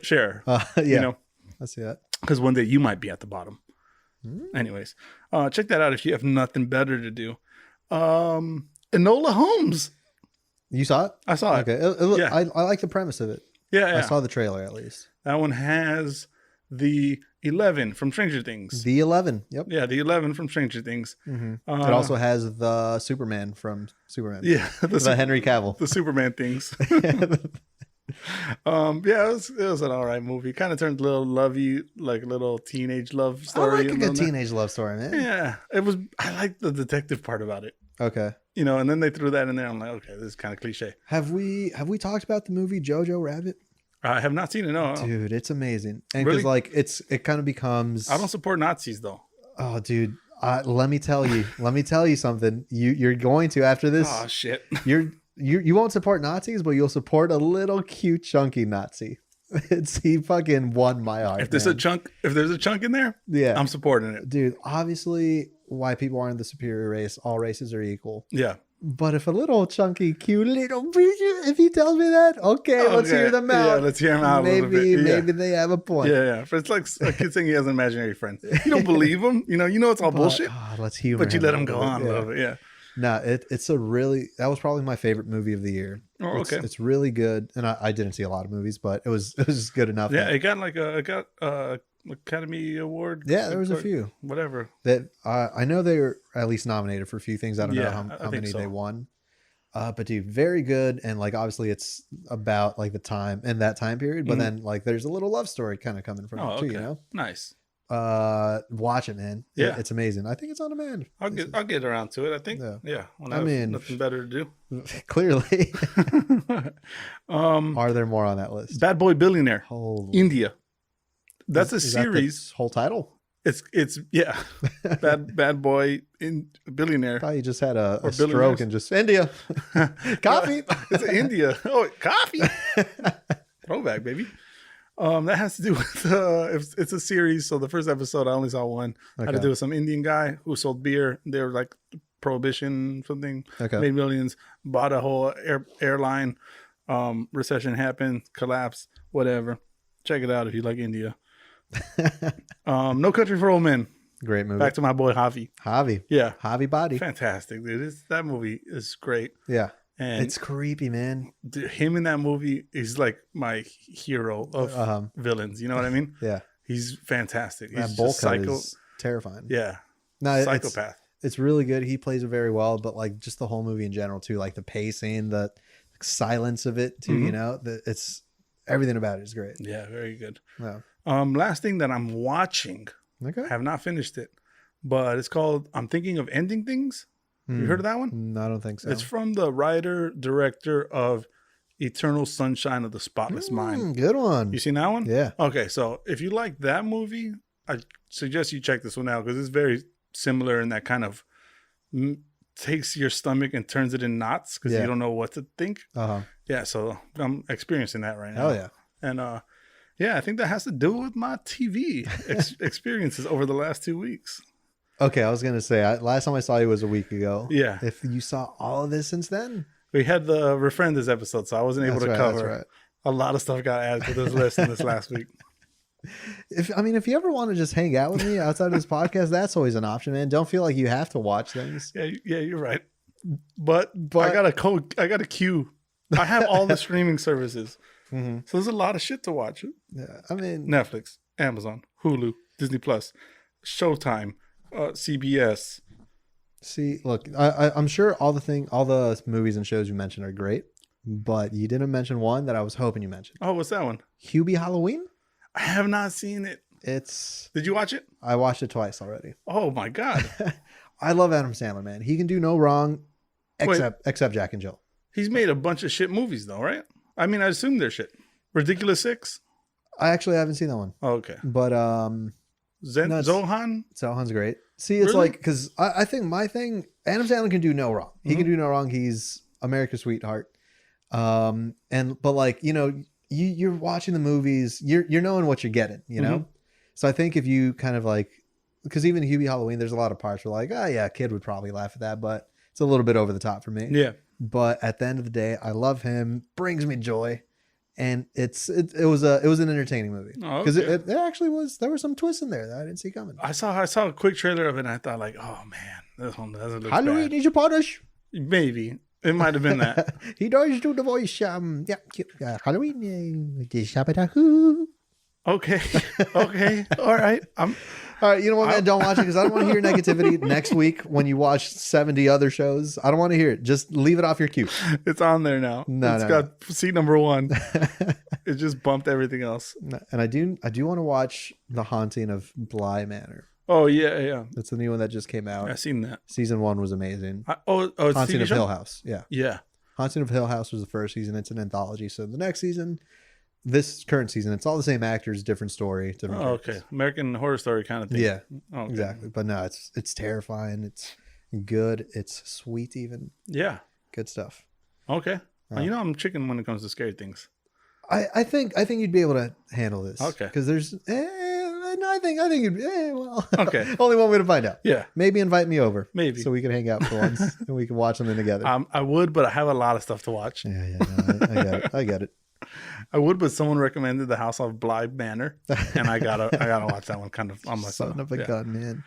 Yeah, you know, I see that. Because one day you might be at the bottom. Anyways, check that out if you have nothing better to do. Enola Holmes. You saw it? I saw it. Okay. Yeah. I like the premise of it. Yeah. I saw the trailer at least. That one has the 11 from Stranger Things. The 11. Yep. Yeah, the 11 from Stranger Things. Mm-hmm. It also has the Superman from Superman. Yeah. The Henry Cavill. The Superman things. Yeah, it was an all right movie. Kind of turned a little lovey, like a little teenage love story. I like a good teenage love story, man. Yeah. I like the detective part about it. Okay. You know, and then they threw that in there. I'm like, okay, this is kind of cliche. Have we talked about the movie Jojo Rabbit? I have not seen it. No, dude, it's amazing. And because like it kind of becomes. I don't support Nazis though. Oh, dude, let me tell you something. You're going to after this. Oh shit. You won't support Nazis, but you'll support a little cute chunky Nazi. He fucking won my heart. If there's a chunk in there, yeah, I'm supporting it, dude. Obviously, white people aren't the superior race. All races are equal. Yeah. But if a little chunky, cute little preacher, if he tells me that, okay, let's hear them out. Yeah, let's hear him out a little bit. Yeah. Maybe they have a point. Yeah. But it's like a kid saying he has an imaginary friend. You don't believe him. You know it's all bullshit. Let's humor But you him let him go on a little bit. Yeah. No, it's a really, that was probably my favorite movie of the year. Oh, okay. It's really good. And I didn't see a lot of movies, but it was good enough. Yeah, it got Academy Award. Yeah, there was a few. Whatever. That I know they were at least nominated for a few things. I don't know how many so. they won. But dude, very good. And like, obviously it's about like the time and that time period, but then like there's a little love story kind of coming from it too, you know? Nice. Watch it, man. Yeah. It's amazing. I think it's on demand. I'll get around to it, I think. Yeah. When I have nothing better to do. Clearly. Are there more on that list? Bad Boy Billionaire. Holy. India. That's a series. That the whole title? It's bad boy in billionaire. I thought you just had a stroke and just India coffee. It's India. Oh, coffee. Throwback, baby. That has to do with it's a series. So the first episode I only saw one. Had to do with some Indian guy who sold beer. They were like prohibition something. Made millions. Bought a whole airline. Recession happened. Collapsed. Whatever. Check it out if you like India. No Country for Old Men. Great movie. Back to my boy Javi. Yeah. Javi body. Fantastic, dude. That movie is great. Yeah. And it's creepy, man. Him in that movie is like my hero of villains. You know what I mean? Yeah. He's fantastic. He's just psycho. Is terrifying. Yeah. No, psychopath. It's really good. He plays it very well, but like just the whole movie in general too, like the pacing, the silence of it too, you know, it's everything about it is great. Yeah, very good. Yeah. Last thing that I'm watching. I have not finished it, but it's called I'm Thinking of Ending Things. You heard of that one? No, I don't think so. It's from the writer director of Eternal Sunshine of the Spotless Mind. Good one. You seen that one? Yeah. Okay, so if you like that movie, I suggest you check this one out because it's very similar in that kind of takes your stomach and turns it in knots because you don't know what to think. Yeah, so I'm experiencing that right now. Oh yeah. And yeah, I think that has to do with my TV experiences over the last 2 weeks. Okay, I was going to say, last time I saw you was a week ago. Yeah. If you saw all of this since then? We had the Refrendas episode, so I wasn't able to cover. A lot of stuff got added to this list in this last week. If you ever want to just hang out with me outside of this podcast, that's always an option, man. Don't feel like you have to watch things. Yeah, you're right. But I got a queue. I have all the streaming services. So there's a lot of shit to watch. Yeah, I mean, Netflix, Amazon, Hulu, Disney Plus, Showtime, CBS. See, look, I'm sure all the movies and shows you mentioned are great, but you didn't mention one that I was hoping you mentioned. Oh, what's that one? Hubie Halloween? I have not seen it. Did you watch it? I watched it twice already. Oh my God. I love Adam Sandler, man. He can do no wrong except Jack and Jill. He's made a bunch of shit movies though, right? I mean, I assume they're shit. Ridiculous Six? I actually haven't seen that one. Oh, okay. But Zohan? Zohan's great. See, it's like, because I think my thing, Adam Sandler can do no wrong. He can do no wrong. He's America's sweetheart. But like, you know, you're watching the movies, you're knowing what you're getting, you know? So I think if you kind of like, because even Hubie Halloween, there's a lot of parts where like, oh yeah, a kid would probably laugh at that, but it's a little bit over the top for me. Yeah. But at the end of the day, I love him, brings me joy. And it was an entertaining movie because it actually was. There were some twists in there that I didn't see coming. I saw a quick trailer of it and I thought like, oh man, this one doesn't look Halloween bad. Is your punish? Maybe it might have been that. He does do the voice. Halloween. Okay. All right. All right, you know what, man? Don't watch it because I don't want to hear negativity next week when you watch 70 other shows. I don't want to hear it. Just leave it off your queue. It's on there now. It's got seat number 1. It just bumped everything else. And I do want to watch The Haunting of Bly Manor. Oh, yeah. That's the new one that just came out. I've seen that. Season 1 was amazing. It's Haunting of Hill House. Yeah. Yeah. Haunting of Hill House was the first season. It's an anthology. So the next season, this current season, it's all the same actors, different story. Different okay. American Horror Story kind of thing. Yeah, exactly. But no, it's terrifying. It's good. It's sweet even. Yeah. Good stuff. Okay. You know, I'm chicken when it comes to scary things. I think you'd be able to handle this. Okay. Because there's No, I think well, Okay. only one way to find out. Yeah. Maybe invite me over. Maybe. So we can hang out for once and we can watch something together. I would, but I have a lot of stuff to watch. Yeah, no, I get it. I get it. I would, but someone recommended The House of Bly Manor, and I gotta watch that one kind of on myself. Son of a gun, man.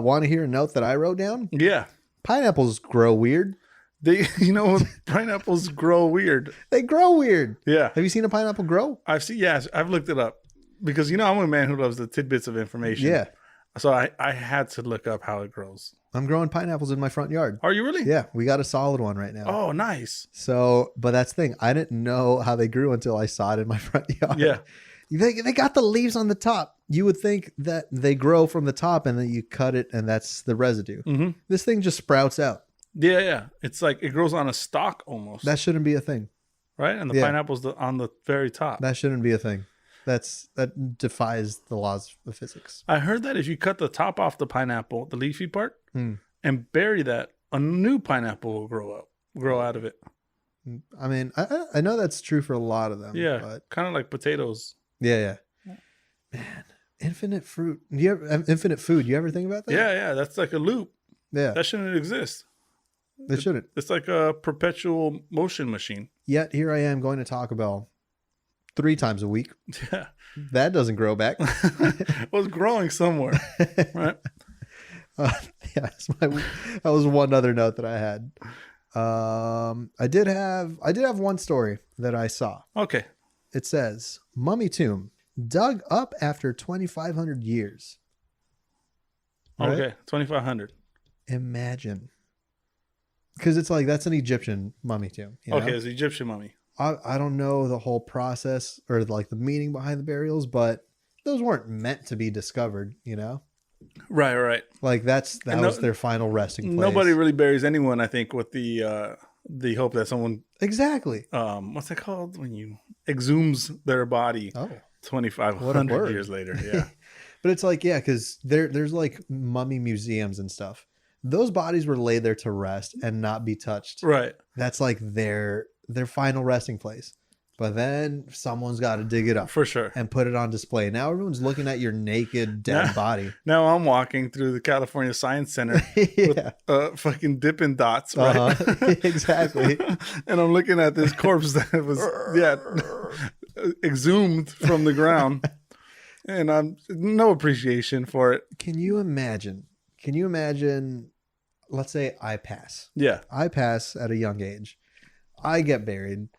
Want to hear a note that I wrote down? Yeah. Pineapples grow weird. Pineapples grow weird. They grow weird. Yeah. Have you seen a pineapple grow? I've looked it up because I'm a man who loves the tidbits of information. Yeah. So I had to look up how it grows. I'm growing pineapples in my front yard. Are you really? Yeah, we got a solid one right now. Oh, nice. So, but that's the thing. I didn't know how they grew until I saw it in my front yard. Yeah. They got the leaves on the top. You would think that they grow from the top and then you cut it and that's the residue. Mm-hmm. This thing just sprouts out. Yeah. It's like it grows on a stalk almost. That shouldn't be a thing. Right? And the pineapple's on the very top. That shouldn't be a thing. That defies the laws of physics. I heard that if you cut the top off the pineapple, the leafy part, and bury that, a new pineapple will grow out of it. I mean, I know that's true for a lot of them. Yeah, but kind of like potatoes. Yeah. Man, infinite fruit. Infinite food. You ever think about that? Yeah. That's like a loop. Yeah. That shouldn't exist. It shouldn't. It's like a perpetual motion machine. Yet here I am going to Taco Bell 3 times a week. Yeah. That doesn't grow back. It was growing somewhere, right? That was one other note that I had. I did have one story that I saw. Okay. It says, mummy tomb dug up after 2,500 years. Right? Okay, 2,500. Imagine. Because it's like, that's an Egyptian mummy tomb. You know? Okay, it's Egyptian mummy. I don't know the whole process or like the meaning behind the burials, but those weren't meant to be discovered, you know? Right. Like that was their final resting place. Nobody really buries anyone, I think, with the hope that someone exactly. What's it called when you exhumes their body? 2,500 years later. Yeah. But it's like, yeah, because there's like mummy museums and stuff. Those bodies were laid there to rest and not be touched. Right. That's like their final resting place. But then someone's got to dig it up for sure and put it on display. Now everyone's looking at your naked dead body. Now I'm walking through the California Science Center with fucking Dippin' Dots, right? Exactly. And I'm looking at this corpse that was exhumed from the ground, and I'm no appreciation for it. Can you imagine? Let's say I pass. Yeah, I pass at a young age. I get buried.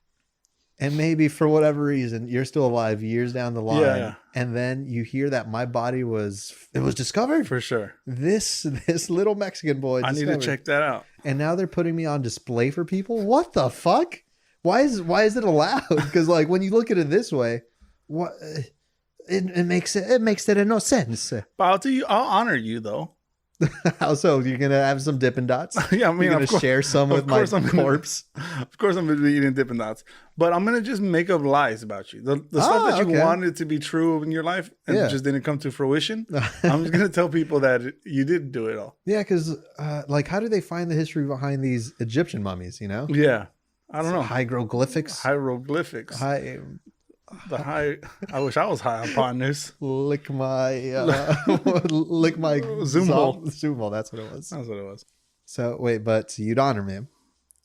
And maybe for whatever reason, you're still alive years down the line. Yeah. And then you hear that my body was discovered. For sure. This little Mexican boy I need to check that out. And now they're putting me on display for people? What the fuck? Why is it allowed? Because like when you look at it this way, what it makes no sense. But I'll honor you though. How so? You're gonna have some Dippin' Dots? Yeah, I mean, you're gonna share some with my corpse. Of course, I'm gonna be eating Dippin' Dots, but I'm gonna just make up lies about you. The stuff that you wanted to be true in your life and just didn't come to fruition. I'm just gonna tell people that you did do it all. Yeah, because like, how do they find the history behind these Egyptian mummies? You know? Yeah, I don't know. Hieroglyphics. I wish I was high upon this. Lick my Zumo. That's what it was. So wait, but you'd honor me?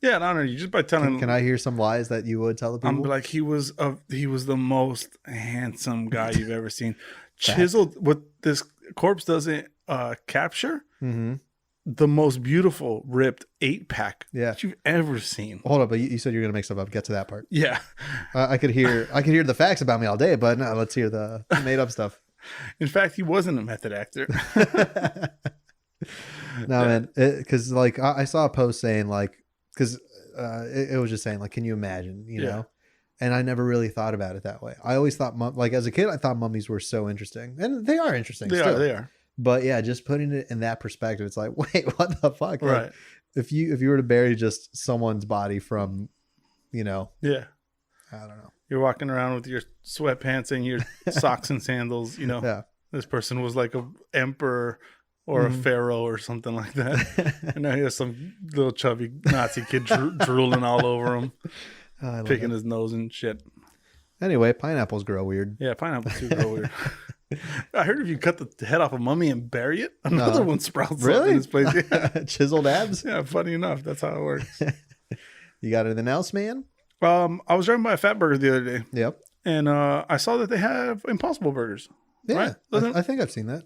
Yeah, I'd honor you just by telling. Can I hear some lies that you would tell the people? I'm like, he was the most handsome guy you've ever seen. Chiseled. What this corpse doesn't capture. Mm-hmm. The most beautiful ripped 8-pack that you've ever seen. Hold up, but you said you're gonna make stuff up. Get to that part. Yeah, I could hear the facts about me all day, but no, let's hear the made up stuff. In fact, he wasn't a method actor. No, man, because like I saw a post saying like, because it was just saying like, can you imagine, you know? And I never really thought about it that way. I always thought like as a kid, I thought mummies were so interesting, and they are interesting. They are. But yeah, just putting it in that perspective, it's like, wait, what the fuck? Right. Like, if you were to bury just someone's body from, you know, I don't know. You're walking around with your sweatpants and your socks and sandals, you know. Yeah. This person was like a emperor or a pharaoh or something like that. And now here's some little chubby Nazi kid drooling all over him, picking his nose and shit. Anyway, pineapples grow weird. Yeah, pineapples do grow weird. I heard if you cut the head off a mummy and bury it, another one sprouts up Really? in its place. Yeah. Chiseled abs? Yeah, funny enough, that's how it works. You got anything else, man? I was driving by a Fat Burger the other day, Yep. and I saw that they have Impossible Burgers. Yeah. Right? I think I've seen that.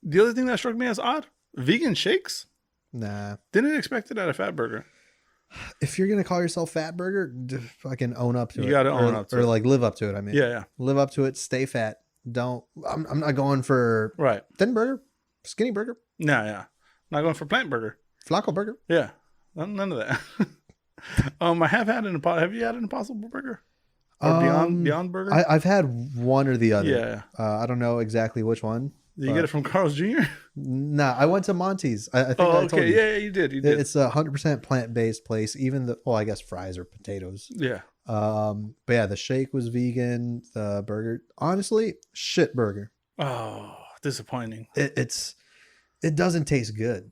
The other thing that struck me as odd, vegan shakes. Nah. Didn't expect it at a Fat Burger. If you're gonna call yourself Fat Burger, fucking own up to it. You gotta own up to it, or it. like live up to it. I mean, Yeah. live up to it. Stay fat. Don't. I'm not going for Right. thin burger, skinny burger, Nah, yeah. Not going for plant burger. flaco burger. Yeah. None of that. I have had have you had an Impossible Burger? Or Beyond Burger? I've had one or the other. Yeah. I don't know exactly which one. Did you get it from Carl's Jr.? Nah, I went to Monty's. I think Oh, I told okay. you. Yeah, you did. It's a 100% plant-based place. Even I guess fries or potatoes. Yeah. But yeah, the shake was vegan. The burger, honestly, shit burger. Oh, disappointing. It doesn't taste good.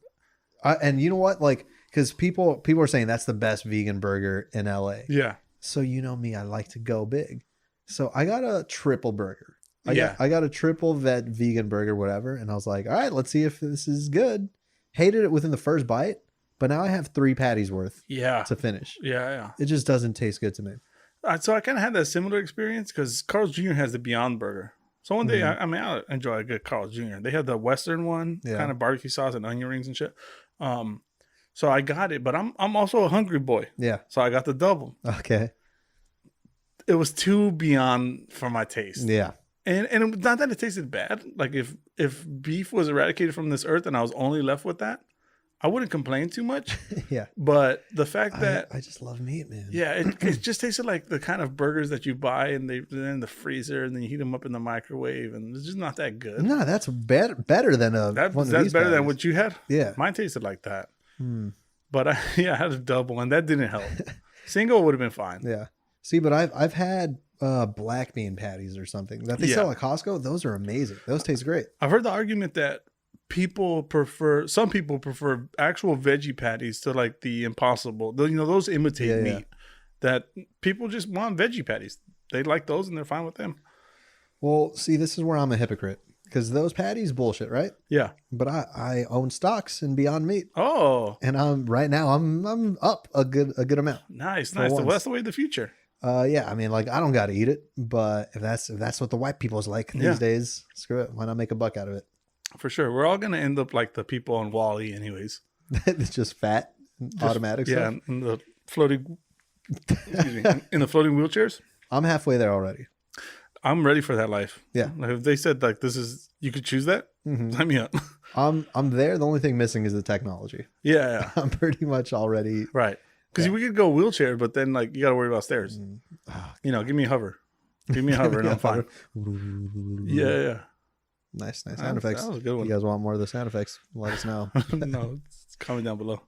And you know what? Like, because people are saying that's the best vegan burger in LA. Yeah. So you know me, I like to go big. So I got a triple burger. I got a triple vet vegan burger, whatever. And I was like, all right, let's see if this is good. Hated it within the first bite, but now I have 3 patties worth to finish. Yeah. It just doesn't taste good to me. So I kind of had that similar experience because Carl's Jr. has the Beyond Burger. So one day, I enjoy a good Carl's Jr. They have the Western one, kind of barbecue sauce and onion rings and shit. So I got it, but I'm also a hungry boy. Yeah. So I got the double. Okay. It was too beyond for my taste. Yeah. And it, not that it tasted bad. Like if beef was eradicated from this earth and I was only left with that, I wouldn't complain too much. Yeah. But the fact that I just love meat, man. yeah, it just tasted like the kind of burgers that you buy and they're in the freezer and then you heat them up in the microwave and it's just not that good. No, that's better than one of That's these better than patties. what you had. Yeah. Mine tasted like that. But I had a double and that didn't help. Single would have been fine. Yeah. See, but I've had black bean patties or something that they sell at Costco. Those are amazing. Those taste great. I've heard the argument that some people prefer actual veggie patties to like the Impossible. Those imitate meat. That people just want veggie patties. They like those and they're fine with them. Well, see, this is where I'm a hypocrite because those patties bullshit, right? Yeah. But I own stocks in Beyond Meat. Oh. And I'm up a good amount. Nice. Well, that's the way of the future. Yeah, I mean, like I don't got to eat it, but if that's what the white people's like these days, screw it. Why not make a buck out of it? For sure. We're all going to end up like the people on Wall-E anyways. It's just fat, automatic stuff. Yeah, in the floating in the floating wheelchairs. I'm halfway there already. I'm ready for that life. Yeah. Like if they said like you could choose that, sign me up. I'm there. The only thing missing is the technology. Yeah. I'm pretty much already Right. Because we could go wheelchair, but then like you got to worry about stairs. Give me a hover. Give me a hover and I'm fine. Yeah. Nice sound effects. That was a good one. You guys want more of the sound effects? Let us know. No, it's comment down below.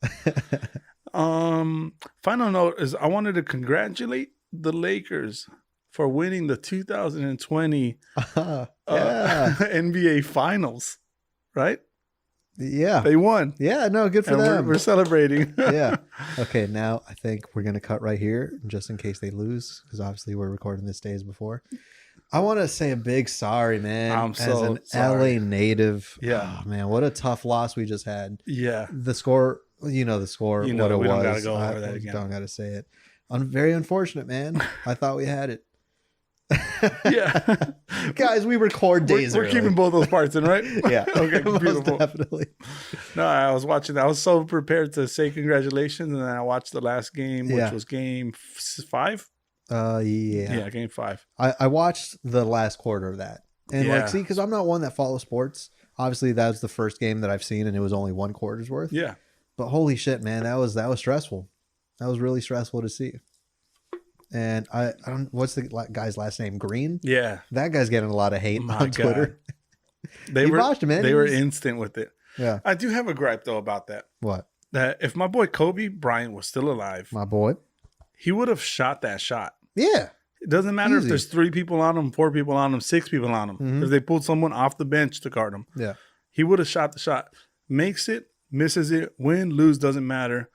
Final note is I wanted to congratulate the Lakers for winning the 2020 NBA Finals. Right? Yeah. They won. Yeah, no, good for and them. We're celebrating. Yeah. Okay, now I think we're going to cut right here just in case they lose because obviously we're recording this days before. I want to say a big sorry, man. I'm so as an sorry. LA native. Yeah. Oh, man, what a tough loss we just had. Yeah. The score, what it was. We don't got to go over that again. Don't got to say it. Very unfortunate, man. I thought we had it. Yeah. Guys, we record days We're early. keeping both those parts in, right? Yeah. Okay, beautiful. Most definitely. No, I was watching. I was so prepared to say congratulations, and then I watched the last game, which was game 5. Yeah, game 5. I watched the last quarter of that, and see, because I'm not one that follows sports. Obviously, that was the first game that I've seen, and it was only 1 quarter's worth. Yeah, but holy shit, man, that was stressful. That was really stressful to see. And I don't. What's the guy's last name? Green. Yeah, that guy's getting a lot of hate on Twitter. They were instant with it. Yeah, I do have a gripe though about that. What? That if my boy Kobe Bryant was still alive, my boy, he would have shot that shot. Yeah. It doesn't matter if there's 3 people on him, 4 people on him, 6 people on him. If they pulled someone off the bench to guard him. Yeah. He would have shot the shot. Makes it, misses it, win, lose, doesn't matter.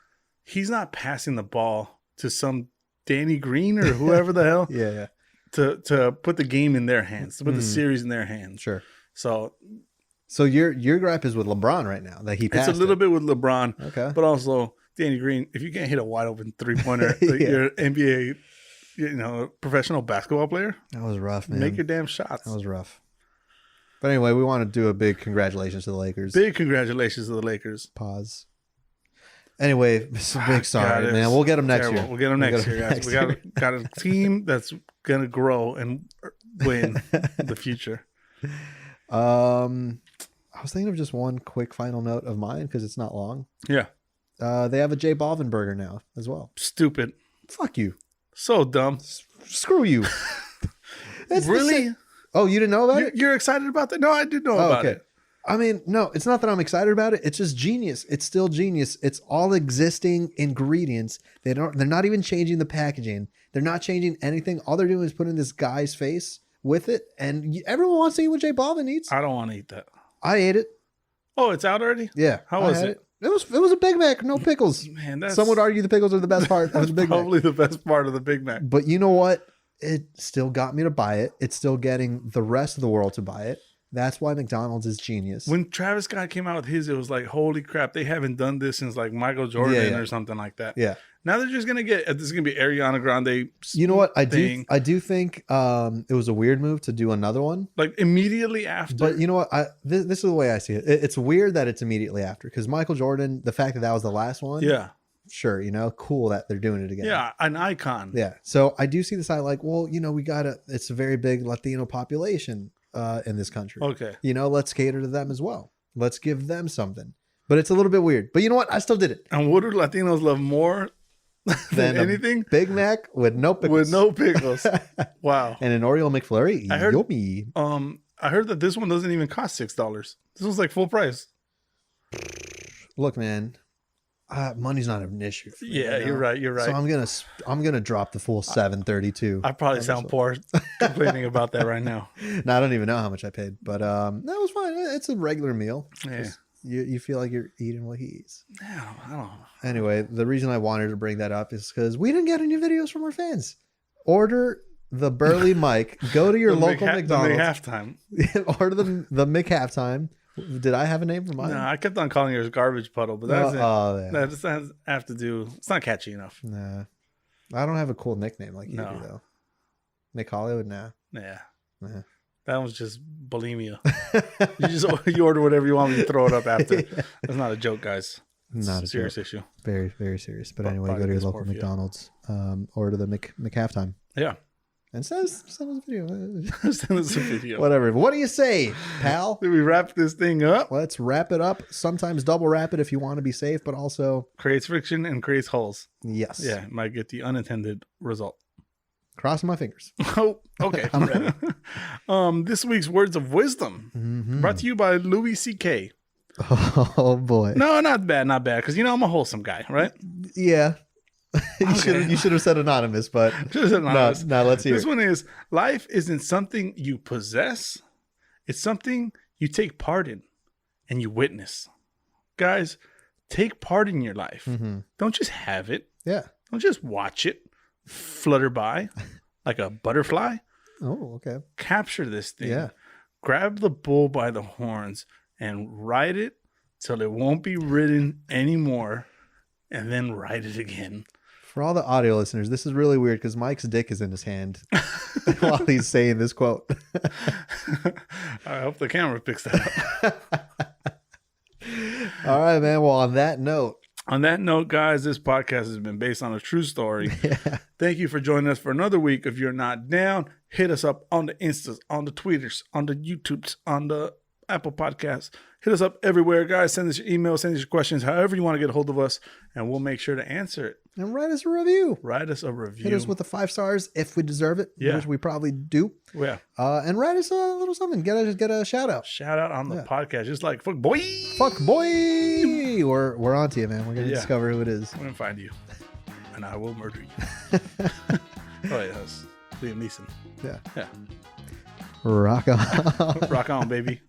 He's not passing the ball to some Danny Green or whoever the hell. Yeah. to put the game in their hands, to put the series in their hands. Sure. So your gripe is with LeBron right now that he passed. It's a little bit with LeBron, okay, but also Danny Green. If you can't hit a wide open 3-pointer, like you're an NBA, professional basketball player. That was rough, man. Make your damn shots. That was rough. But anyway, we want to do a big congratulations to the Lakers. Big congratulations to the Lakers. Pause. Anyway, it's a big sorry, man. We'll get them next year. We'll get them next year, guys. We got a team that's gonna grow and win in the future. I was thinking of just one quick final note of mine because it's not long. Yeah. They have a J Balvin burger now as well. Stupid. Fuck you. So dumb. Screw you. Really? Oh, you didn't know about it? You're excited about that? No, I did know about it. I mean, no, it's not that I'm excited about it. It's just genius. It's still genius. It's all existing ingredients. They're not even changing the packaging. They're not changing anything. All they're doing is putting this guy's face with it. And everyone wants to eat what J Balvin eats. I don't want to eat that. I ate it. Oh, it's out already? Yeah. How was it? It was a Big Mac, no pickles. Man, some would argue the pickles are the best part of the Big Mac. Probably the best part of the Big Mac. But you know what? It still got me to buy it. It's still getting the rest of the world to buy it. That's why McDonald's is genius. When Travis Scott came out with his, it was like, holy crap, they haven't done this since like Michael Jordan or something like that. Yeah. Now they're just gonna get this is gonna be Ariana Grande. You know what? I do think it was a weird move to do another one. Like immediately after. But you know what? This is the way I see it. It's weird that it's immediately after because Michael Jordan, the fact that was the last one. Yeah. Sure, cool that they're doing it again. Yeah, an icon. Yeah. So I do see the side like, well, it's a very big Latino population in this country. Okay. Let's cater to them as well. Let's give them something. But it's a little bit weird. But you know what? I still did it. And what do Latinos love more than anything? Big Mac with no pickles. With no pickles. Wow. And an Oreo McFlurry. Yummy. I heard that this one doesn't even cost $6. This one's like full price. Look, man. Money's not an issue for me, you're right. So I'm gonna drop the full $7.32. I probably sound poor complaining about that right now. No, I don't even know how much I paid, but that was fine. It's a regular meal. Yeah. You feel like you're eating what he eats. Yeah, I don't know. Anyway, the reason I wanted to bring that up is because we didn't get any videos from our fans. Order the Burley Mike. Go to your local McDonald's. The halftime. Order the McHalftime. Did I have a name for mine? No, I kept on calling yours Garbage Puddle, but that's that just has have to do. It's not catchy enough. Nah, I don't have a cool nickname like you do though. Nick Hollywood, nah. Yeah, nah. That was just bulimia. you order whatever you want, and you throw it up after. That's not a joke, guys. It's not a serious issue. Very, very serious. But anyway, go to your local McDonald's. Order the McHalftime. Yeah. And send us a video. Send us a video. Whatever. What do you say, pal? Did we wrap this thing up? Let's wrap it up. Sometimes double wrap it if you want to be safe, but also creates friction and creates holes. Yes. Yeah, it might get the unintended result. Crossing my fingers. Oh, okay. I'm ready. This week's words of wisdom brought to you by Louis C.K. Oh boy. No, not bad, because I'm a wholesome guy, right? Yeah. You should have said anonymous, but anonymous. No, let's hear this one is: life isn't something you possess, it's something you take part in and you witness. Guys, take part in your life. Don't just have it. Yeah. Don't just watch it flutter by like a butterfly. Oh, okay. Capture this thing. Yeah. Grab the bull by the horns and ride it till it won't be ridden anymore, and then ride it again. For all the audio listeners, this is really weird because Mike's dick is in his hand while he's saying this quote. I hope the camera picks that up. All right, man. Well, on that note, guys, this podcast has been based on a true story. Yeah. Thank you for joining us for another week. If you're not down, hit us up on the Instas, on the Tweeters, on the YouTubes, on the Apple Podcasts. Hit us up everywhere, guys. Send us your emails, send us your questions, however you want to get a hold of us, and we'll make sure to answer it. And write us a review. Hit us with the 5 stars if we deserve it, which we probably do. Yeah. And write us a little something. Get a shout out. Shout out on the podcast. Just like, fuck boy. We're on to you, man. We're going to discover who it is. I'm going to find you. And I will murder you. Oh, yeah. That's Liam Neeson. Yeah. Yeah. Rock on. Rock on, baby.